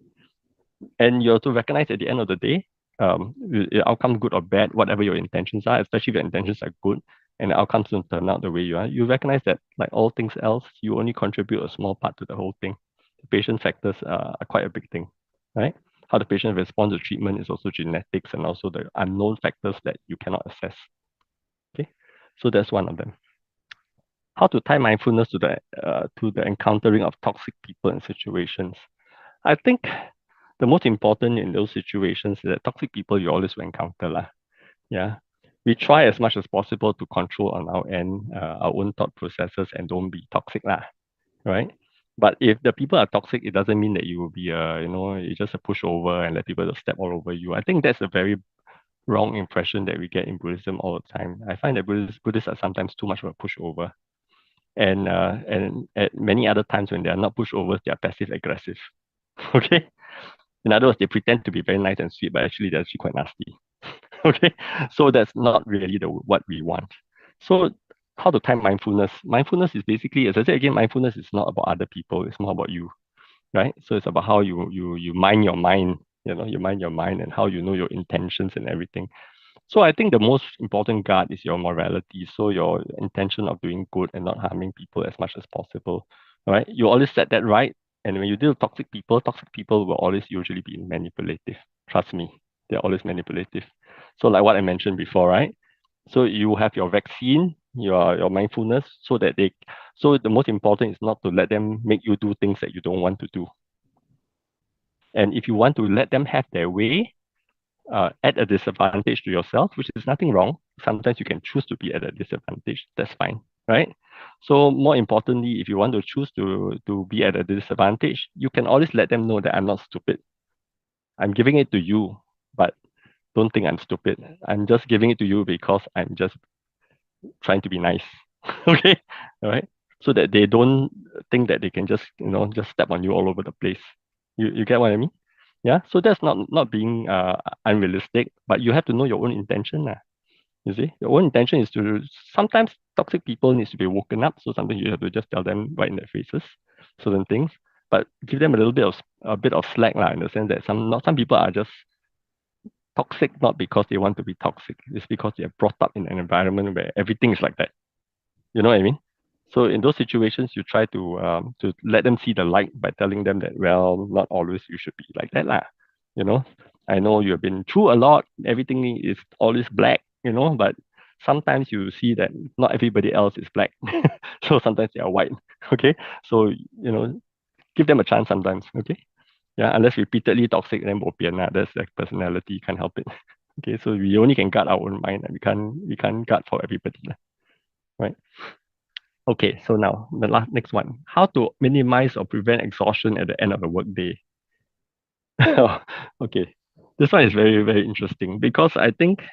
And you have to recognize at the end of the day, the outcome good or bad, whatever your intentions are, especially if your intentions are good and the outcomes don't turn out the way you are, you recognize that, like all things else, you only contribute a small part to the whole thing. The patient factors are quite a big thing, right? How the patient responds to treatment is also genetics and also the unknown factors that you cannot assess. Okay. So that's one of them. How to tie mindfulness to the encountering of toxic people and situations. I think the most important in those situations is that toxic people you always will encounter lah. Yeah. We try as much as possible to control on our end our own thought processes and don't be toxic lah, right? But if the people are toxic, it doesn't mean that you will be you just a pushover and let people just step all over you. I think that's a very wrong impression that we get in Buddhism all the time. I find that Buddhists are sometimes too much of a pushover. And at many other times when they are not pushovers, they are passive aggressive. Okay? In other words, they pretend to be very nice and sweet, but actually they're actually quite nasty. Okay, so that's not really what we want. So how to tie mindfulness? Mindfulness is basically, as I said again, mindfulness is not about other people, it's more about you, right? So it's about how you mind your mind, you mind your mind and how you know your intentions and everything. So I think the most important guard is your morality. So your intention of doing good and not harming people as much as possible. Right? You always set that right. And when you deal with toxic people will always usually be manipulative. Trust me, they're always manipulative. So like what I mentioned before, right? So you have your vaccine, your mindfulness, so the most important is not to let them make you do things that you don't want to do. And if you want to let them have their way, at a disadvantage to yourself, which is nothing wrong. Sometimes you can choose to be at a disadvantage. That's fine, right? So more importantly, if you want to choose to be at a disadvantage, you can always let them know that I'm not stupid. I'm giving it to you, but don't think I'm stupid. I'm just giving it to you because I'm just trying to be nice. Okay, all right. So that they don't think that they can just just step on you all over the place. You get what I mean? Yeah. So that's not being unrealistic, but you have to know your own intention. You see, your own intention is to sometimes toxic people needs to be woken up. So sometimes you have to just tell them right in their faces certain things, but give them a bit of slack lah, in the sense that some people are just toxic not because they want to be toxic. It's because they are brought up in an environment where everything is like that. You know what I mean? So in those situations, you try to let them see the light by telling them that, well, not always you should be like that lah. You know, I know you have been through a lot. Everything is always black. But sometimes you see that not everybody else is black. So sometimes they are white. Okay, so give them a chance sometimes. Okay, yeah, unless repeatedly toxic, then bo pian lah. That's like personality, can't help it. Okay, so we only can guard our own mind, and we can't guard for everybody lah. Right. Okay, so now the next one. How to minimize or prevent exhaustion at the end of a workday? Okay, this one is very, very interesting because I think,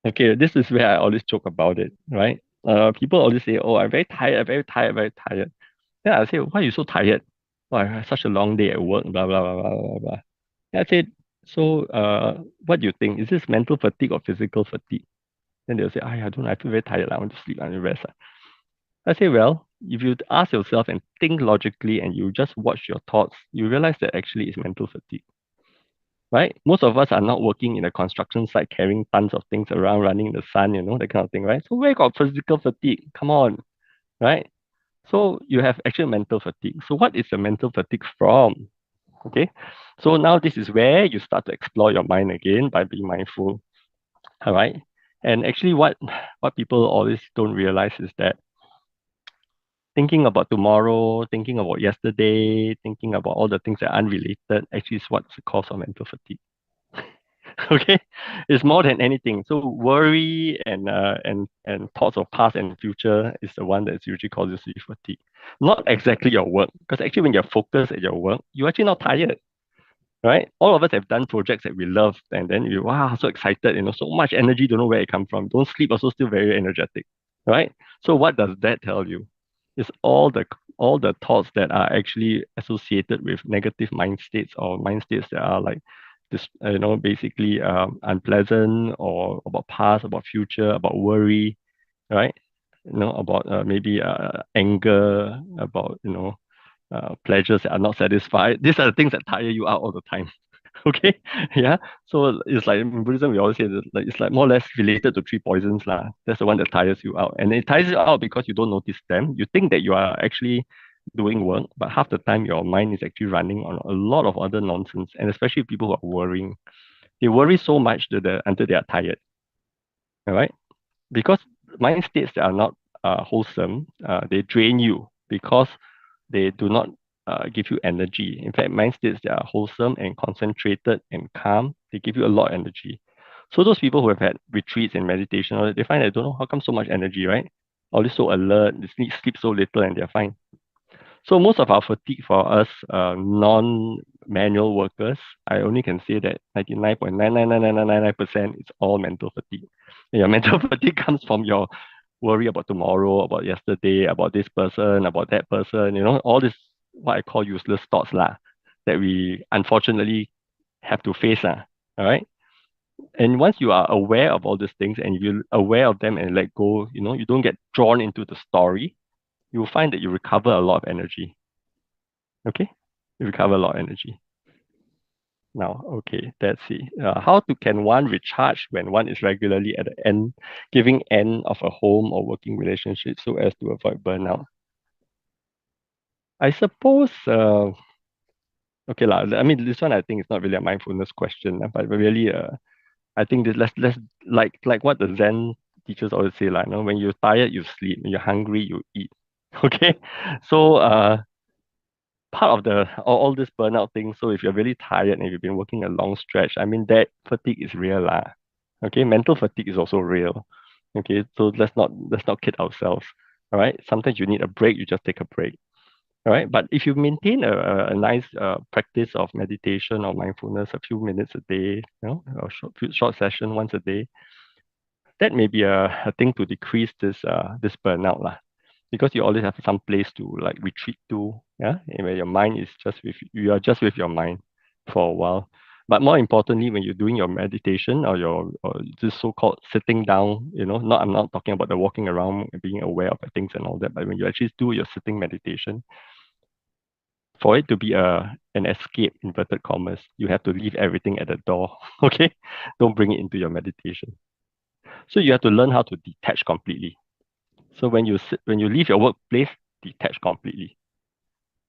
okay, this is where I always joke about it, right? People always say, oh, I'm very tired, very tired, very tired. Then I say, why are you so tired? Oh, I had such a long day at work, blah, blah, blah, blah, blah, blah. Then I said, so what do you think? Is this mental fatigue or physical fatigue? Then they'll say, I don't know, I feel very tired. I want to sleep, I want to rest. I say, well, if you ask yourself and think logically and you just watch your thoughts, you realize that actually it's mental fatigue, right? Most of us are not working in a construction site carrying tons of things around, running in the sun, that kind of thing, right? So where got physical fatigue? Come on, right? So you have actual mental fatigue. So what is the mental fatigue from? Okay. So now this is where you start to explore your mind again by being mindful. All right. And actually what people always don't realize is that thinking about tomorrow, thinking about yesterday, thinking about all the things that are unrelated actually is what's the cause of mental fatigue. Okay, it's more than anything. So worry and thoughts of past and future is the one that usually causes you fatigue. Not exactly your work, because actually when you're focused at your work, you're actually not tired, right? All of us have done projects that we love, and then you wow, so excited, so much energy, don't know where it come from. Don't sleep, also still very energetic, right? So what does that tell you? It's all the thoughts that are actually associated with negative mind states or mind states that are like this, basically unpleasant or about past, about future, about worry, right? About maybe anger, about pleasures that are not satisfied. These are the things that tire you out all the time. Okay, yeah. So it's like in Buddhism, we always say that like it's like more or less related to three poisons lah. That's the one that tires you out, and it tires you out because you don't notice them. You think that you are actually doing work, but half the time your mind is actually running on a lot of other nonsense, and especially people who are worrying. They worry so much until they are tired. All right, because mind states that are not wholesome, they drain you because they do not give you energy. In fact, mind states that are wholesome and concentrated and calm, they give you a lot of energy. So those people who have had retreats and meditation, they find they don't know how come so much energy, right? Always so alert, they sleep so little and they're fine. So most of our fatigue for us non-manual workers, I only can say that 99.9999999% it's all mental fatigue. And your mental fatigue comes from your worry about tomorrow, about yesterday, about this person, about that person, all this what I call useless thoughts lah, that we unfortunately have to face. All right. And once you are aware of all these things and you're aware of them and let go, you don't get drawn into the story, you'll find that you recover a lot of energy. Okay, you recover a lot of energy. Now, okay, let's see. How can one recharge when one is regularly at the giving end of a home or working relationship so as to avoid burnout? I suppose, okay, lah. I mean, this one I think is not really a mindfulness question, but really, I think this let's like what the Zen teachers always say, like, when you're tired, you sleep. When you're hungry, you eat. Okay, so part of all this burnout thing. So if you're really tired and you've been working a long stretch, I mean that fatigue is real lah. Okay, mental fatigue is also real. Okay, so let's not kid ourselves. All right, sometimes you need a break. You just take a break. All right, but if you maintain a nice practice of meditation or mindfulness, a few minutes a day, a short session once a day, that may be a thing to decrease this burnout lah, because you always have some place to like retreat to, yeah, and where your mind is you are just with your mind for a while. But more importantly, when you're doing your meditation or this so-called sitting down, not I'm not talking about the walking around and being aware of the things and all that, but when you actually do your sitting meditation, for it to be an escape, inverted commas, you have to leave everything at the door. Okay, don't bring it into your meditation. So you have to learn how to detach completely. So when you leave your workplace, detach completely.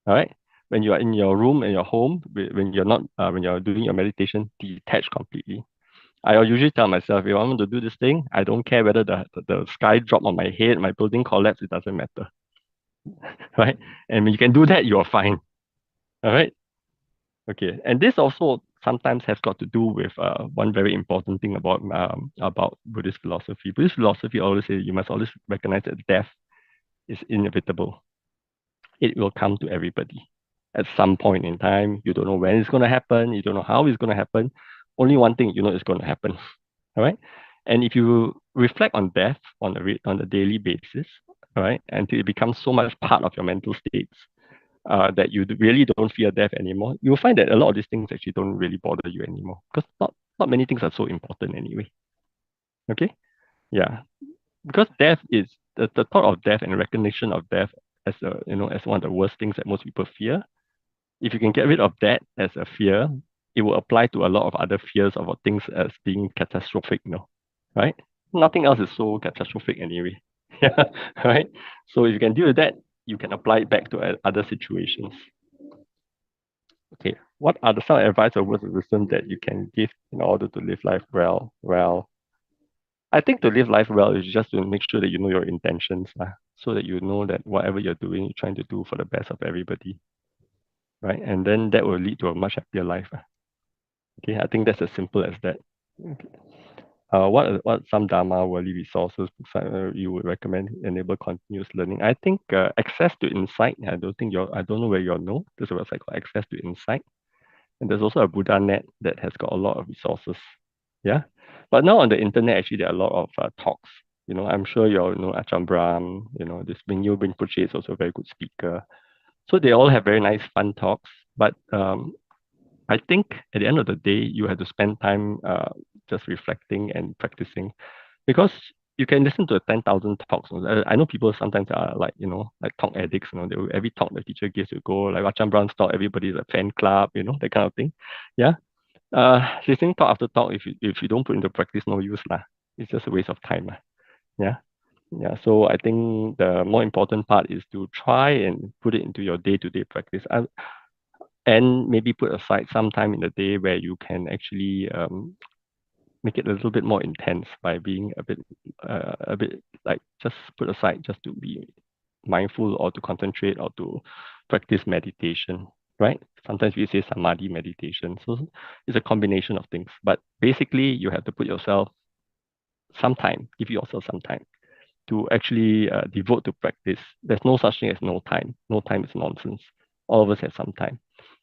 All right. When you are in your room and your home, when you're not when you're doing your meditation, detach completely. I usually tell myself, if I want to do this thing, I don't care whether the sky drop on my head, my building collapse, it doesn't matter. Right? And when you can do that, you're fine. All right. Okay. And this also sometimes has got to do with one very important thing about Buddhist philosophy. Buddhist philosophy always says you must always recognize that death is inevitable. It will come to everybody at some point in time. You don't know when it's going to happen. You don't know how it's going to happen. Only one thing you know is going to happen. All right. And if you reflect on death on a daily basis, all right, until it becomes so much part of your mental states that you really don't fear death anymore, you'll find that a lot of these things actually don't really bother you anymore because not many things are so important anyway. Okay. Yeah. Because death is the thought of death and recognition of death as as one of the worst things that most people fear. If you can get rid of that as a fear, it will apply to a lot of other fears about things as being catastrophic, right? Nothing else is so catastrophic anyway. Yeah, right. So if you can deal with that, you can apply it back to other situations. Okay, what are some advice or words of wisdom that you can give in order to live life well? Well, I think to live life well is just to make sure that you know your intentions, so that you know that whatever you're doing, you're trying to do for the best of everybody, right? And then that will lead to a much happier life. Okay, I think that's as simple as that. Okay. What some Dharma worldly resources you would recommend enable continuous learning? I think access to insight. I don't know where you all know. There's a website called Access to Insight, and there's also a Buddha Net that has got a lot of resources. Yeah, but now on the internet, actually, there are a lot of talks. I'm sure you all know Ajahn Brahm. This Mingyu Rinpoche is also a very good speaker. So they all have very nice, fun talks. But I think at the end of the day, you have to spend time just reflecting and practicing, because you can listen to 10,000 talks. I know people sometimes are like, like talk addicts. Every talk the teacher gives, you go like Ajahn Brahm's talk, everybody's a fan club, that kind of thing. Yeah. Listening talk after talk, if you don't put into practice, no use lah. It's just a waste of time. Yeah. Yeah. So I think the more important part is to try and put it into your day-to-day practice. And maybe put aside some time in the day where you can actually make it a little bit more intense by being a bit like just put aside just to be mindful or to concentrate or to practice meditation, right? Sometimes we say samadhi meditation. So it's a combination of things. But basically, you have to put yourself some time, give yourself some time to actually devote to practice. There's no such thing as no time. No time is nonsense. All of us have some time,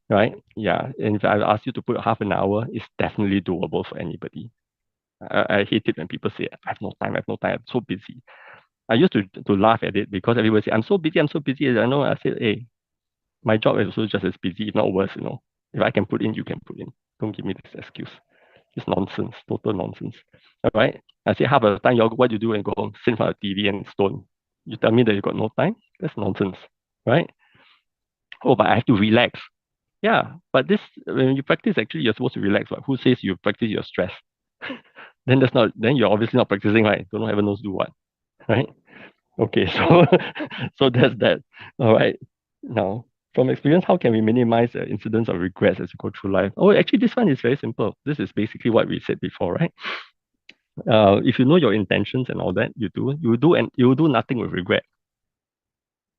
right? Yeah. And if I ask you to put half an hour, it's definitely doable for anybody. I hate it when people say, I have no time, I have no time, I'm so busy. I used to laugh at it because everybody say, I'm so busy, I'm so busy. I know, I said, hey, my job is also just as busy, if not worse. If I can put in, you can put in. Don't give me this excuse. It's nonsense, total nonsense. All right. I say half of the time, what you do and go home, sit in front of TV and stone. You tell me that you got no time? That's nonsense, right? Oh, but I have to relax. Yeah, but this when you practice, actually, you're supposed to relax. But who says you practice your stress? Then that's not. Then you're obviously not practicing, right? Don't know heaven knows do what, right? Okay, so so that's that. All right. Now, from experience, how can we minimize the incidents of regrets as we go through life? Oh, actually, this one is very simple. This is basically what we said before, right? If you know your intentions and all that, you will do nothing with regret.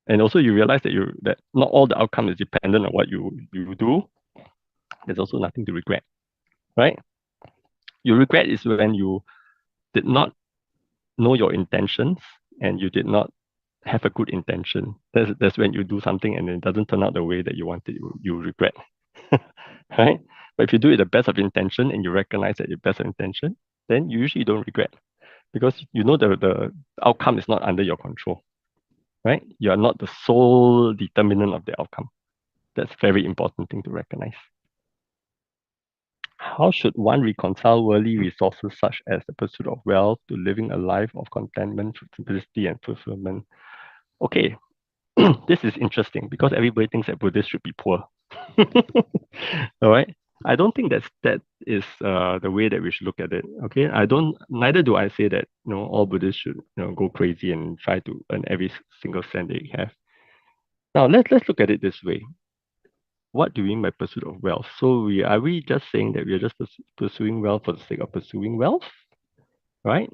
And also, you realize that not all the outcome is dependent on what you do. There's also nothing to regret, right? You regret is when you did not know your intentions and you did not have a good intention. That's when you do something and it doesn't turn out the way that you wanted. You regret, right? But if you do it the best of intention and you recognize that your best of intention, then you usually don't regret because you know the outcome is not under your control, right? You are not the sole determinant of the outcome. That's a very important thing to recognize. How should one reconcile worldly resources such as the pursuit of wealth to living a life of contentment, simplicity, and fulfillment? Okay, this is interesting because everybody thinks that Buddhists should be poor. All right. I don't think that is the way that we should look at it. Okay. Neither do I say that all Buddhists should go crazy and try to earn every single cent they have. Now let's look at it this way. What do we mean by pursuit of wealth? So are we just saying that we are just pursuing wealth for the sake of pursuing wealth? Right?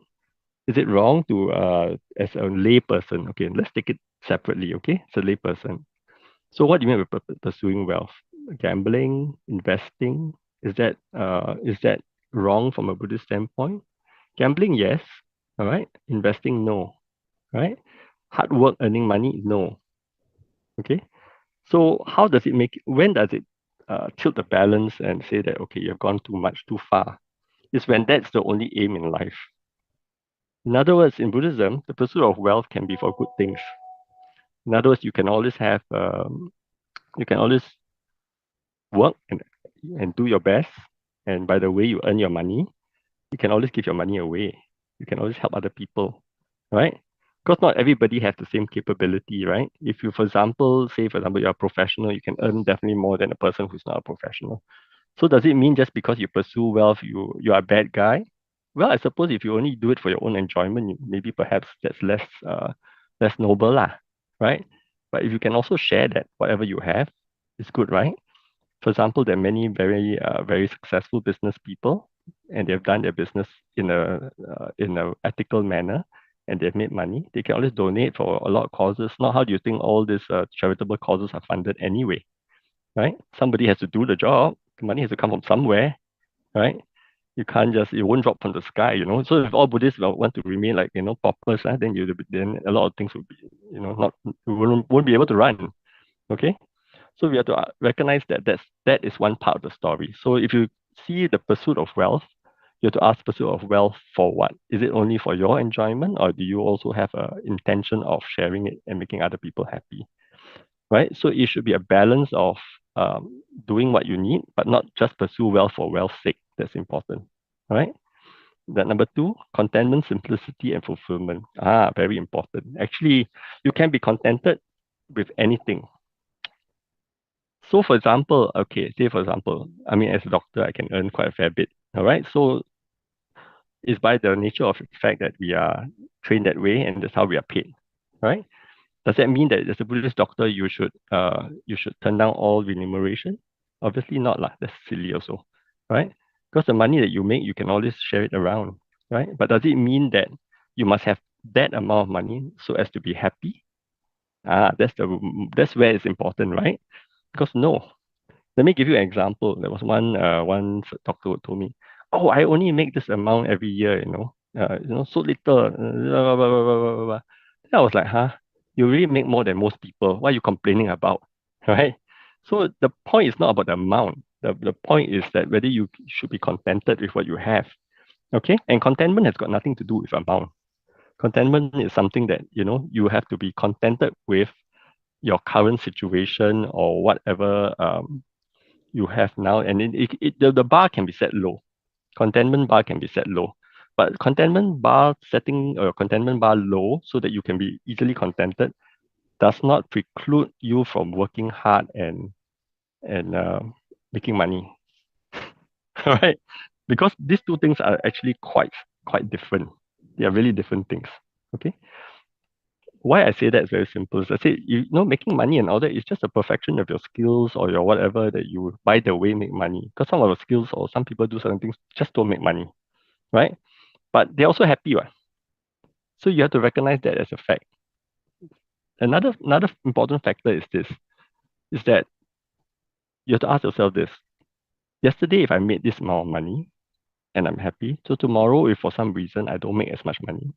Is it wrong to as a lay person? Okay, let's take it separately, okay? It's a lay person. So what do you mean by pursuing wealth? Gambling, investing, is that wrong from a Buddhist standpoint? Gambling, yes. All right. Investing, no. Right? Hard work earning money, no. Okay. So how does it when does it tilt the balance and say that okay, you've gone too much, too far? Is when that's the only aim in life. In other words, in Buddhism, the pursuit of wealth can be for good things. In other words, you can always work and do your best. And by the way you earn your money, you can always give your money away. You can always help other people, right? Because not everybody has the same capability, right? If you, for example, you're a professional, you can earn definitely more than a person who's not a professional. So does it mean just because you pursue wealth, you are a bad guy? Well, I suppose if you only do it for your own enjoyment, maybe perhaps that's less noble lah, right? But if you can also share that whatever you have, it's good, right? For example, there are many very successful business people, and they've done their business in a ethical manner, and they've made money. They can always donate for a lot of causes. Now, how do you think all these charitable causes are funded anyway? Right? Somebody has to do the job. The money has to come from somewhere, right? You can't just it won't drop from the sky. So if all Buddhists want to remain like paupers, then a lot of things would be not won't be able to run. Okay. So we have to recognize that is one part of the story. So if you see the pursuit of wealth, you have to ask pursuit of wealth for what? Is it only for your enjoyment, or do you also have a intention of sharing it and making other people happy? Right. So it should be a balance of doing what you need, but not just pursue wealth for wealth's sake. That's important. All right. That number two, contentment, simplicity, and fulfillment. Very important. Actually, you can be contented with anything. So for example, I mean, as a doctor, I can earn quite a fair bit. All right. So it's by the nature of the fact that we are trained that way and that's how we are paid. Right. Does that mean that as a Buddhist doctor, you should turn down all remuneration? Obviously not lah. That's silly also. Right. Because the money that you make, you can always share it around, right? But does it mean that you must have that amount of money so as to be happy? That's where it's important, right? Because no. Let me give you an example. There was one doctor who told me, "Oh, I only make this amount every year, so little." Blah, blah, blah, blah, blah, blah, blah. Then I was like, "Huh? You really make more than most people. What are you complaining about?" Right? So the point is not about the amount. The point is that whether you should be contented with what you have. Okay? And contentment has got nothing to do with amount. Contentment is something that, you have to be contented with your current situation or whatever you have now, and the bar can be set low. Contentment bar can be set low, but setting a contentment bar low so that you can be easily contented does not preclude you from working hard and making money. All right, because these two things are actually quite different. They are really different things. Okay, why I say that is very simple. Is I say, making money and all that is just a perfection of your skills or your whatever that you by the way make money. Because some of the skills or some people do certain things just don't make money, right? But they're also happy, right? So you have to recognize that as a fact. Another important factor is this: is that you have to ask yourself this. Yesterday, if I made this amount of money and I'm happy, so tomorrow, if for some reason I don't make as much money,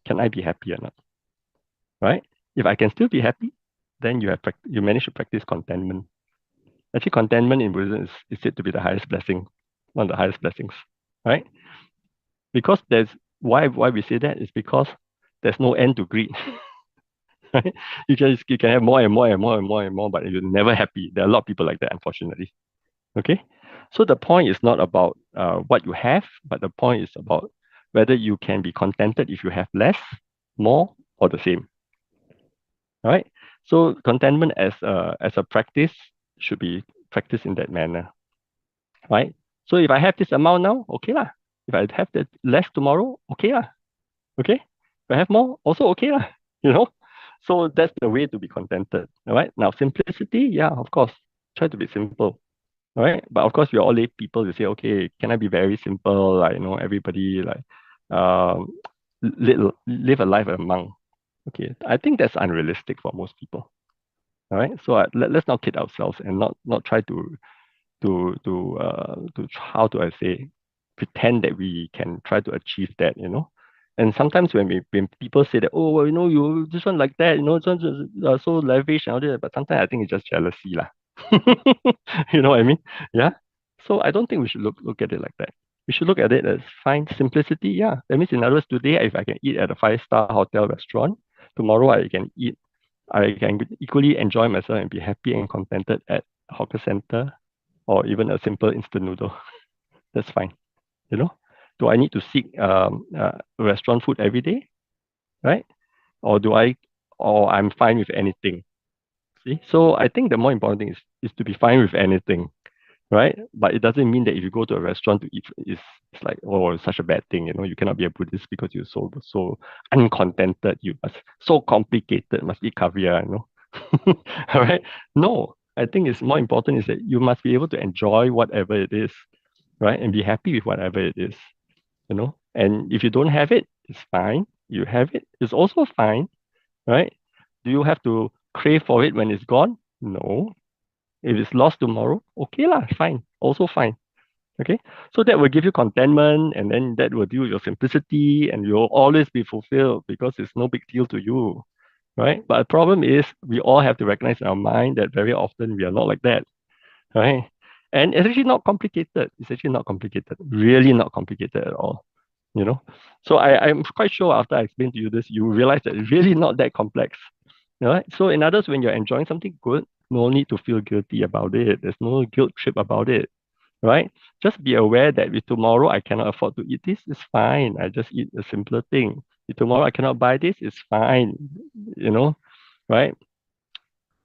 can I be happy or not? Right? If I can still be happy, then you manage to practice contentment. Actually, contentment in Buddhism is said to be the highest blessing, one of the highest blessings, right? Because why we say that is because there's no end to greed. Right? You can have more and more and more and more and more, but you're never happy. There are a lot of people like that, unfortunately. Okay, so the point is not about what you have, but the point is about whether you can be contented if you have less, more, or the same. All right. So contentment as a practice should be practiced in that manner, right? So if I have this amount now, okay lah. If I have that less tomorrow, okay lah. Okay. If I have more, also okay lah. You know. So that's the way to be contented. All right. Now simplicity, yeah, of course. Try to be simple. All right. But of course, we're all lay people. You say, okay, can I be very simple? Like everybody like um live a life of a monk. Okay. I think that's unrealistic for most people. All right. So let's not kid ourselves and not try to how do I say, pretend that we can try to achieve that, And sometimes when people say that, oh, well, you this one like that, this one's so lavish and all that, but sometimes I think it's just jealousy lah. You know what I mean? Yeah. So I don't think we should look at it like that. We should look at it as fine simplicity. Yeah. That means in other words, today if I can eat at a 5-star hotel restaurant, tomorrow I can equally enjoy myself and be happy and contented at a hawker center or even a simple instant noodle. That's fine. You know, do I need to seek restaurant food every day, right? Or or I'm fine with anything. See, so I think the more important thing is to be fine with anything, right? But it doesn't mean that if you go to a restaurant to eat, it's like, oh, it's such a bad thing. You cannot be a Buddhist because you're so uncontented. You must so complicated. Must eat caviar. All right. No, I think it's more important is that you must be able to enjoy whatever it is, right, and be happy with whatever it is. And if you don't have it, it's fine. You have it, it's also fine, right? Do you have to crave for it when it's gone? No. If it's lost tomorrow, okay lah, fine, also fine. Okay, so that will give you contentment, and then that will deal with your simplicity, and you'll always be fulfilled because it's no big deal to you, right? But the problem is we all have to recognize in our mind that very often we are not like that, right? And it's actually not complicated. It's actually not complicated. Really not complicated at all. You know, so I'm quite sure after I explain to you this, you realize that it's really not that complex. Right? So in others, when you're enjoying something good, no need to feel guilty about it. There's no guilt trip about it, right? Just be aware that if tomorrow I cannot afford to eat this, it's fine. I just eat a simpler thing. If tomorrow I cannot buy this, it's fine. Right?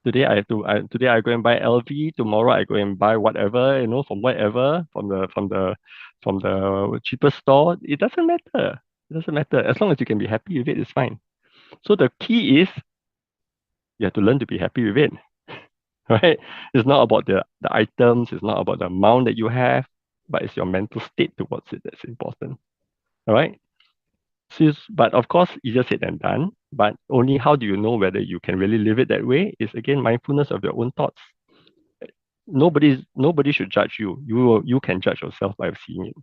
Today I go and buy LV. Tomorrow I go and buy whatever, from whatever, from the cheapest store. It doesn't matter. It doesn't matter. As long as you can be happy with it, it's fine. So the key is you have to learn to be happy with it. Right? It's not about the items, it's not about the amount that you have. but it's your mental state towards it that's important. All right. So, but of course, easier said than done. But only how do you know whether you can really live it that way is again mindfulness of your own thoughts. Nobody should judge you. You can judge yourself by seeing it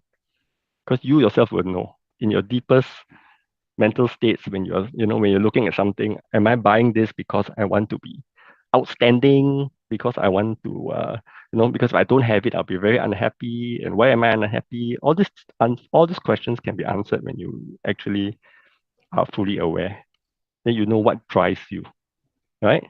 because you yourself will know in your deepest mental states when when you're looking at something. Am I buying this because I want to be outstanding? Because I want to, because if I don't have it, I'll be very unhappy. And why am I unhappy? All these questions can be answered when you actually are fully aware. Then you know what drives you, right?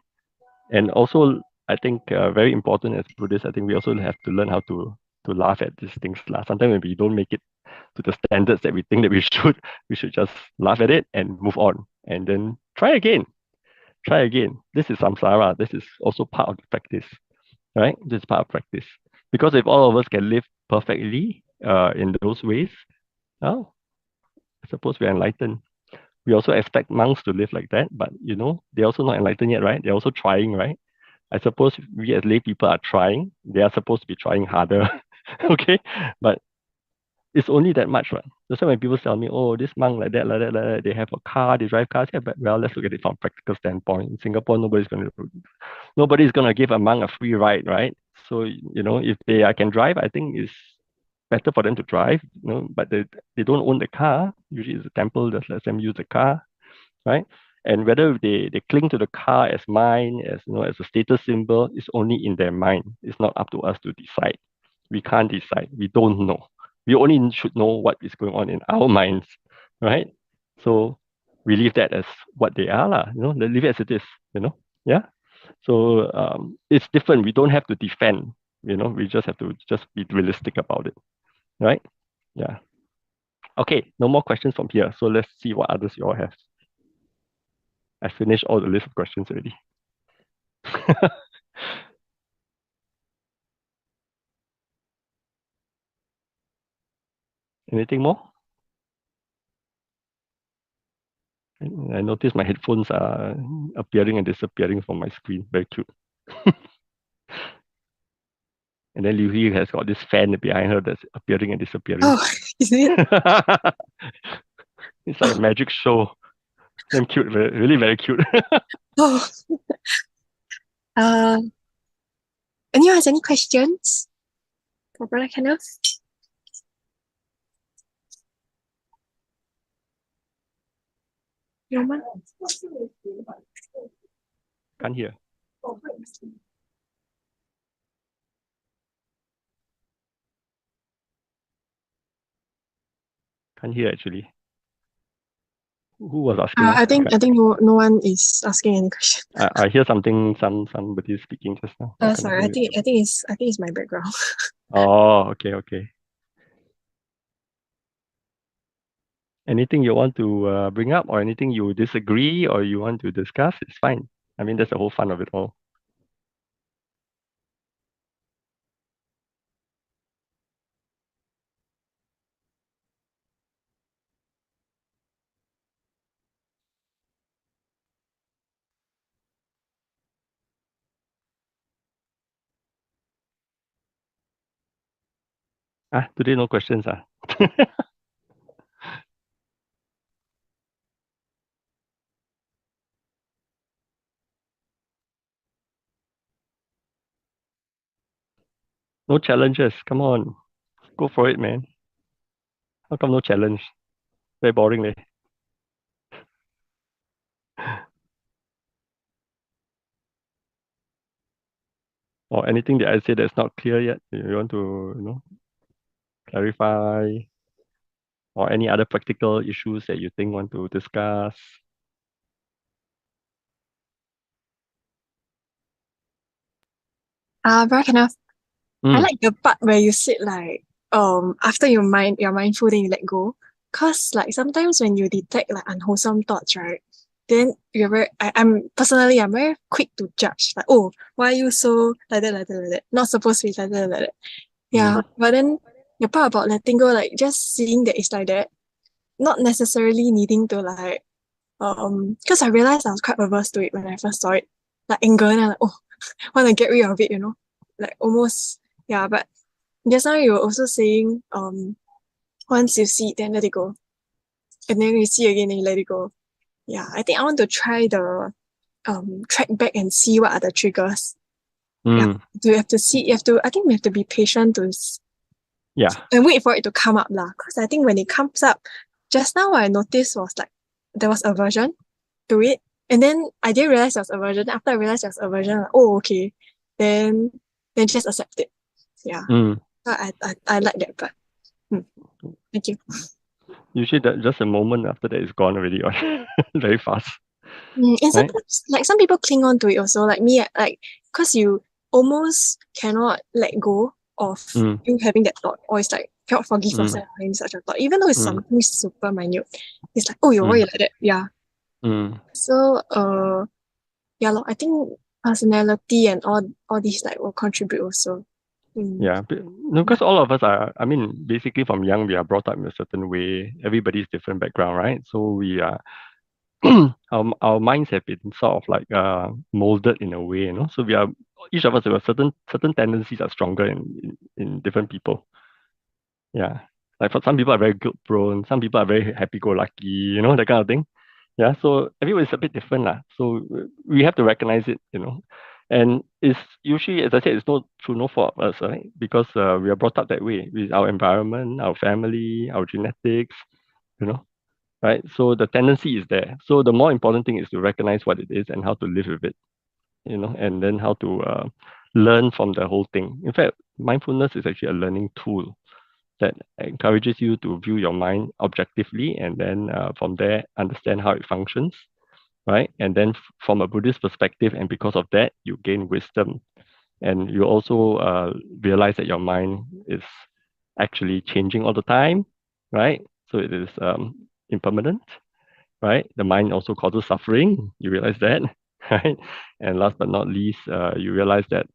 And also, I think very important as Buddhists, I think we also have to learn how to laugh at these things. Sometimes when we don't make it to the standards that we think that we should just laugh at it and move on, and then try again. Try again. This is samsara. This is also part of the practice, right? This is part of practice. Because if all of us can live perfectly in those ways, oh, I suppose we're enlightened. We also expect monks to live like that, but they're also not enlightened yet, right? They're also trying, right? I suppose we as lay people are trying. They are supposed to be trying harder. Okay. But it's only that much, right? That's why when people tell me, oh, this monk like that, like that, like that, they have a car, they drive cars. Yeah, but well, let's look at it from a practical standpoint. In Singapore, nobody's gonna give a monk a free ride, right? So, if they can drive, I think it's better for them to drive, but they don't own the car. Usually it's the temple that lets them use the car, right? And whether they cling to the car as mine, as a status symbol, is only in their mind. It's not up to us to decide. We can't decide. We don't know. We only should know what is going on in our minds, right? So we leave that as what they are, lah. Leave it as it is, Yeah. So it's different. We don't have to defend. We just have to just be realistic about it, right? Yeah. Okay. No more questions from here. So let's see what others you all have. I finished all the list of questions already. Anything more? I noticed my headphones are appearing and disappearing from my screen. Very cute. And then Liu He has got this fan behind her that's appearing and disappearing. Oh, is it? It's like a magic show. Damn cute, really very cute. Oh. Anyone has any questions for Brother Kenneth? No one? Can't hear. Can't hear actually. Who was asking? I think no one is asking any question. I hear somebody speaking just now. Sorry, I think it's my background. Oh, okay. Anything you want to bring up, or anything you disagree or you want to discuss, it's fine. I mean, that's the whole fun of it all. Today no questions. No challenges. Come on. Go for it, man. How come no challenge? Very boring, leh. Or anything that I say that's not clear yet, you want to, clarify, or any other practical issues that you think want to discuss. Brother Kenneth, I like the part where you said after you're mindful, then you let go. Cause sometimes when you detect unwholesome thoughts, right? Then I'm very quick to judge. Oh, why are you so like that, like that, like that? Not supposed to be like that, like that. Yeah. But then the part about letting go, just seeing that it's like that, not necessarily needing to because I realized I was quite averse to it when I first saw it. Anger, and I'm want to get rid of it, almost, yeah, but just now you were also saying, once you see it, then let it go. And then you see again and you let it go. Yeah, I think I want to try the track back and see what are the triggers. Yeah. So you have to see, I think we have to be patient and wait for it to come up lah. Because I think when it comes up, just now what I noticed was like there was aversion to it. And then I didn't realize there was aversion. After I realized there was aversion, like, oh okay. Then just accept it. Yeah. I like that part. Thank you. Usually that just a moment after that is gone already, very fast. And Right? sometimes, like some people cling on to it also, like me, like because you almost cannot let go of you having that thought, or it's like cannot forgive yourself for having such a thought, even though it's something super minute. It's like, oh, you're why you like that? Yeah. So, yeah, I think personality and all these like will contribute also. Yeah, because all of us are, I mean, basically from young, we are brought up in a certain way. Everybody's different background, right? So we are, our minds have been sort of like molded in a way, you know. So we are, each of us have a certain tendencies are stronger in different people. Yeah. Like for some people are very guilt prone, some people are very happy go lucky, you know, that kind of thing. Yeah. So everybody's a bit different lah. So we have to recognize it, you know. And it's usually, as I said, it's no through no fault of us, right? Because we are brought up that way with our environment, our family, our genetics, you know, right? So the tendency is there. So the more important thing is to recognize what it is and how to live with it, you know, and then how to learn from the whole thing. In fact, mindfulness is actually a learning tool that encourages you to view your mind objectively and then from there understand how it functions, right? And then from a Buddhist perspective, and because of that, you gain wisdom. And you also realize that your mind is actually changing all the time, right? So it is impermanent, right? The mind also causes suffering. You realize that, right? And last but not least, you realize that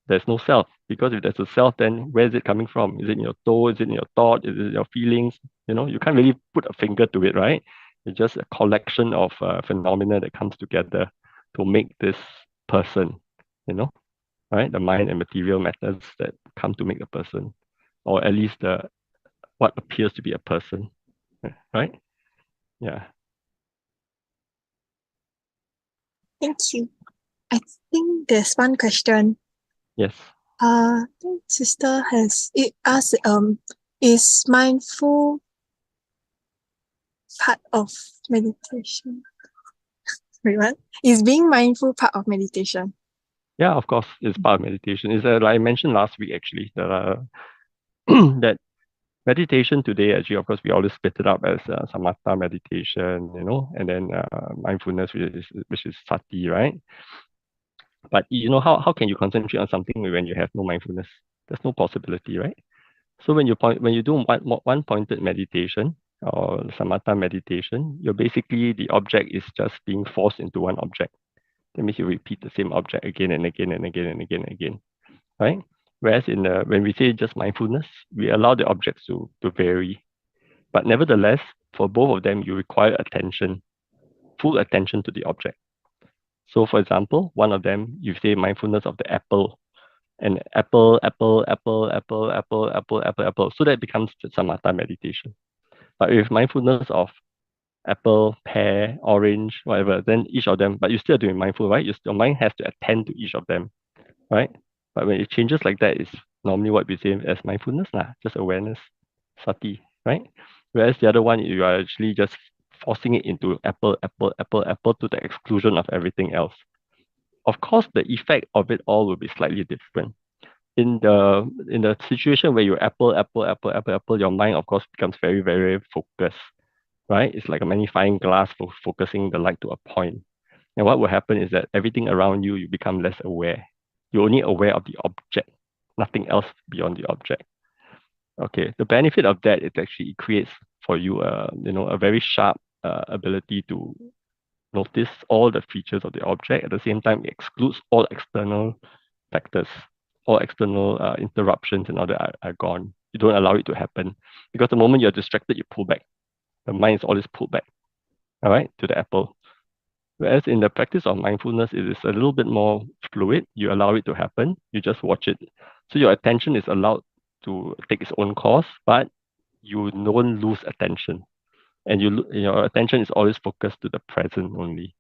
there's no self, because if there's a self, then where is it coming from? Is it in your toe? Is it in your thought? Is it in your feelings? You know, you can't really put a finger to it, right? It's just a collection of phenomena that comes together to make this person, you know, right? The mind and material matters that come to make the person, or at least the what appears to be a person, right? Yeah. Thank you. I think there's one question. Yes. I think sister has asked, is mindful part of meditation? Wait, what? Is being mindful part of meditation? Yeah, of course, it's part of meditation. It's like I mentioned last week actually that that meditation today actually, of course, we always split it up as samatha meditation, you know, and then mindfulness, which is sati, right? But you know how can you concentrate on something when you have no mindfulness? There's no possibility, right? So when you do one pointed meditation or samatha meditation, you're basically the object is just being forced into one object. That means you repeat the same object again and again and again and again and again, right? Whereas when we say just mindfulness, we allow the objects to vary. But nevertheless, for both of them, you require attention, full attention to the object. So for example, one of them, you say mindfulness of the apple, and apple, apple, apple, apple, apple, apple, apple, apple. So that becomes the samatha meditation. But with mindfulness of apple, pear, orange, whatever, then each of them, but you're still doing mindful, right? Your mind has to attend to each of them, right? But when it changes like that, it's normally what we say as mindfulness, just awareness, sati, right? Whereas the other one, you are actually just forcing it into apple, apple, apple, apple to the exclusion of everything else. Of course, the effect of it all will be slightly different. In the situation where you apple, apple, apple, apple, apple, your mind of course becomes very, very focused, right? It's like a magnifying glass for focusing the light to a point. And what will happen is that everything around you, you become less aware. You're only aware of the object, nothing else beyond the object. Okay. The benefit of that is actually it creates for you a very sharp ability to notice all the features of the object. At the same time, it excludes all external factors, all external interruptions and all that are gone. You don't allow it to happen. Because the moment you're distracted, you pull back. The mind is always pulled back, all right, to the apple. Whereas in the practice of mindfulness, it is a little bit more fluid. You allow it to happen. You just watch it. So your attention is allowed to take its own course, but you don't lose attention, and your attention is always focused to the present only,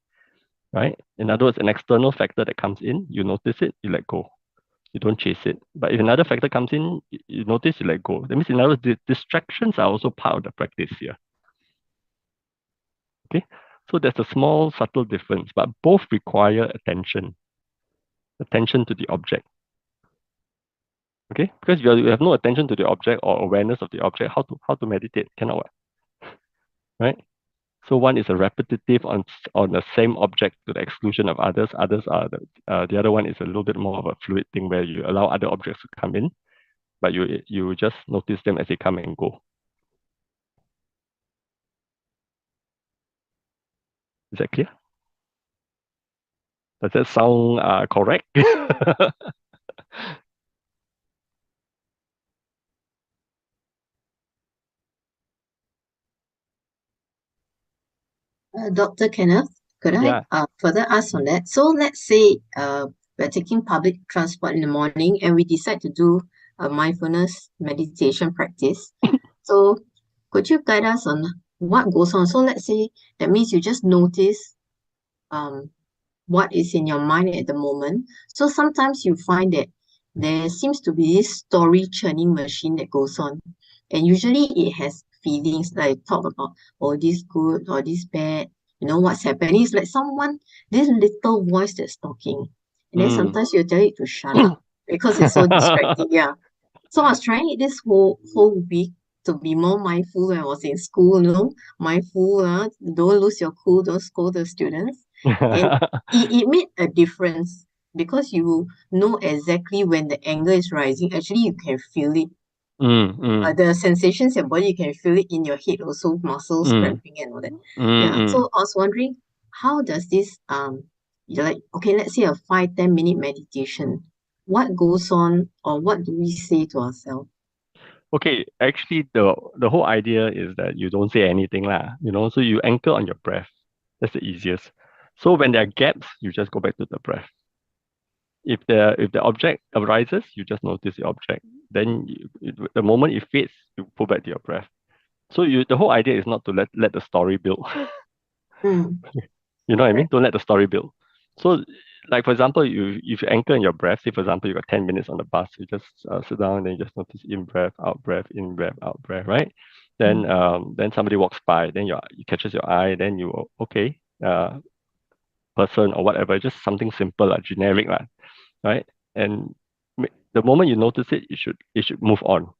right? In other words, an external factor that comes in, you notice it, you let go. You don't chase it. But if another factor comes in, you notice, you let go. That means, in other words, distractions are also part of the practice here. Okay, so there's a small subtle difference, but both require attention to the object. Okay, because you have no attention to the object or awareness of the object, how to meditate? Cannot, what? Right? So one is a repetitive on the same object to the exclusion of others. Others are the other one is a little bit more of a fluid thing where you allow other objects to come in, but you just notice them as they come and go. Is that clear? Does that sound correct? Dr. Kenneth, could I Yeah. further ask on that? So let's say we're taking public transport in the morning and we decide to do a mindfulness meditation practice. So could you guide us on what goes on? So let's say that means you just notice um, what is in your mind at the moment. So sometimes you find that there seems to be this story churning machine that goes on. And usually it has feelings like talk about, oh, this good or this bad, what's happening. It's like someone, this little voice that's talking. And then Mm. sometimes you tell it to shut up because it's so distracting. Yeah. So I was trying it this whole week to be more mindful when I was in school, mindful, don't lose your cool, don't scold the students. And it made a difference because you know exactly when the anger is rising. Actually, you can feel it. The sensations in your body, you can feel it in your head also, muscles cramping and all that. Yeah. So I was wondering, how does this you're like, okay, let's say a 5-10 minute meditation. What goes on or what do we say to ourselves? Okay, actually, the whole idea is that you don't say anything lah, so you anchor on your breath. That's the easiest. So when there are gaps, you just go back to the breath. If the object arises, you just notice the object. Then the moment it fades, you pull back to your breath. So the whole idea is not to let the story build. Mm, You know what I mean? Don't let the story build. So, like for example, if you anchor in your breath, say for example you got 10 minutes on the bus, you just sit down and then you just notice in breath, in breath, out breath, right? mm, Then somebody walks by, then you catches your eye, then you okay, person or whatever, just something simple, generic, right? And the moment you notice it, it should move on.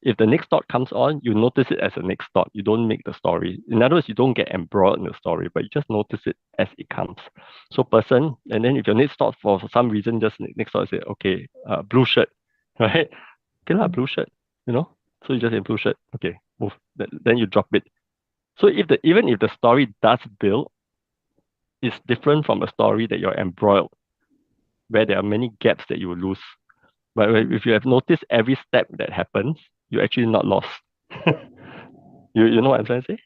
If the next thought comes on, you notice it as a next thought. You don't make the story. In other words, you don't get embroiled in the story, but you just notice it as it comes. So person, and then if your next thought for some reason just next thought say, okay, blue shirt, right? Okay lah, blue shirt, So you just say blue shirt, okay, move. Then you drop it. So even if the story does build, it's different from a story that you're embroiled, where there are many gaps that you will lose. But if you have noticed every step that happens, you're actually not lost. You know what I'm trying to say?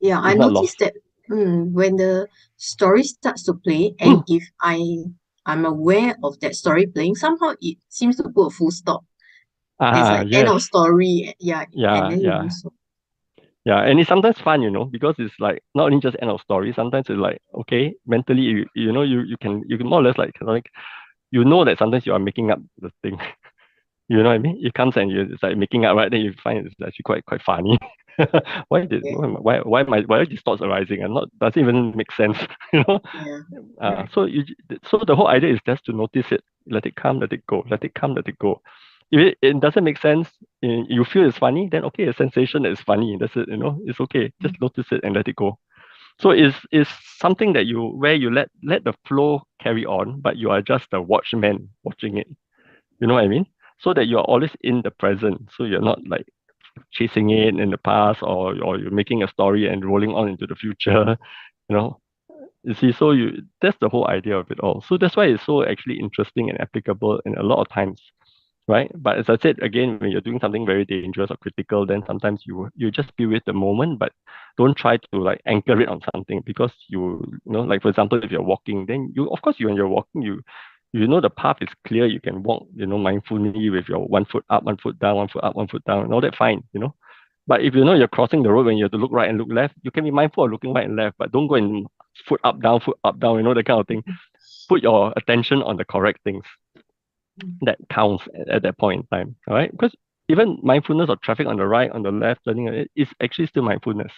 Yeah, I It's not lost. noticed that when the story starts to play, and if I'm aware of that story playing, somehow it seems to put a full stop. It's like end Yes. of story, yeah, and Yeah, then you yeah. move on. Yeah. And it's sometimes fun, because it's like not only just end of story, sometimes it's like, okay, mentally you can more or less like that sometimes you are making up the thing. You know what I mean? It comes and it's like making up, right? Then you find it's actually quite funny. Why did Yeah, why are these thoughts arising and not doesn't even make sense, you know? yeah, Uh, right. so you so the whole idea is just to notice it, let it come, let it go, let it come, let it go. If it doesn't make sense, you feel it's funny, then okay, a sensation that is funny. That's it, it's okay. Just notice it and let it go. So it's something that where you let the flow carry on, but you are just the watchman watching it. You know what I mean? So that you're always in the present. So you're not like chasing it in the past, or you're making a story and rolling on into the future. You know, you see, so that's the whole idea of it all. So that's why it's so actually interesting and applicable in a lot of times, right? But as I said again, when you're doing something very dangerous or critical, then sometimes you just be with the moment, but don't try to like anchor it on something, because like for example, if you're walking, then you of course when you're walking, You know the path is clear. You can walk, mindfully with your 1 foot up, 1 foot down, 1 foot up, 1 foot down, and all that fine. But if you know you're crossing the road when you have to look right and look left, you can be mindful of looking right and left, but don't go and foot up, down, that kind of thing. Put your attention on the correct things that counts at that point in time. All right. Because even mindfulness of traffic on the right, on the left, turning it is actually still mindfulness.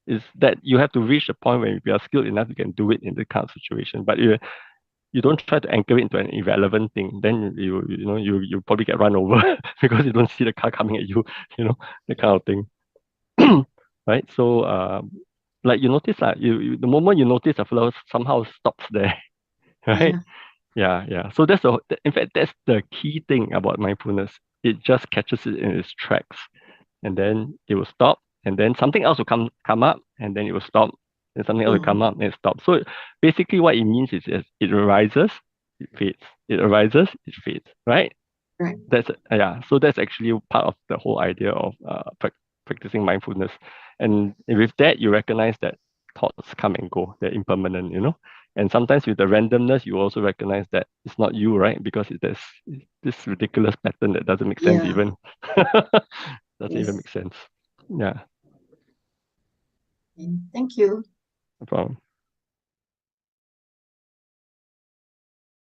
Is that you have to reach a point where if you are skilled enough, you can do it in the kind of situation. But you don't try to anchor it into an irrelevant thing, then you probably get run over because you don't see the car coming at you, that kind of thing. Right? So like you notice that the moment you notice the flow somehow stops there, right? Yeah. So in fact that's the key thing about mindfulness. It just catches it in its tracks, and then it will stop, and then something else will come up, and then it will stop, and something else will come up and it stops. So basically what it means is it arises, it fades. It arises, it fades, right? Right. So that's actually part of the whole idea of practicing mindfulness. And with that, you recognize that thoughts come and go, they're impermanent, and sometimes with the randomness, you also recognize that it's not you, right? Because there's this ridiculous pattern that doesn't make sense even. Doesn't even make sense. Yeah. Thank you. No problem.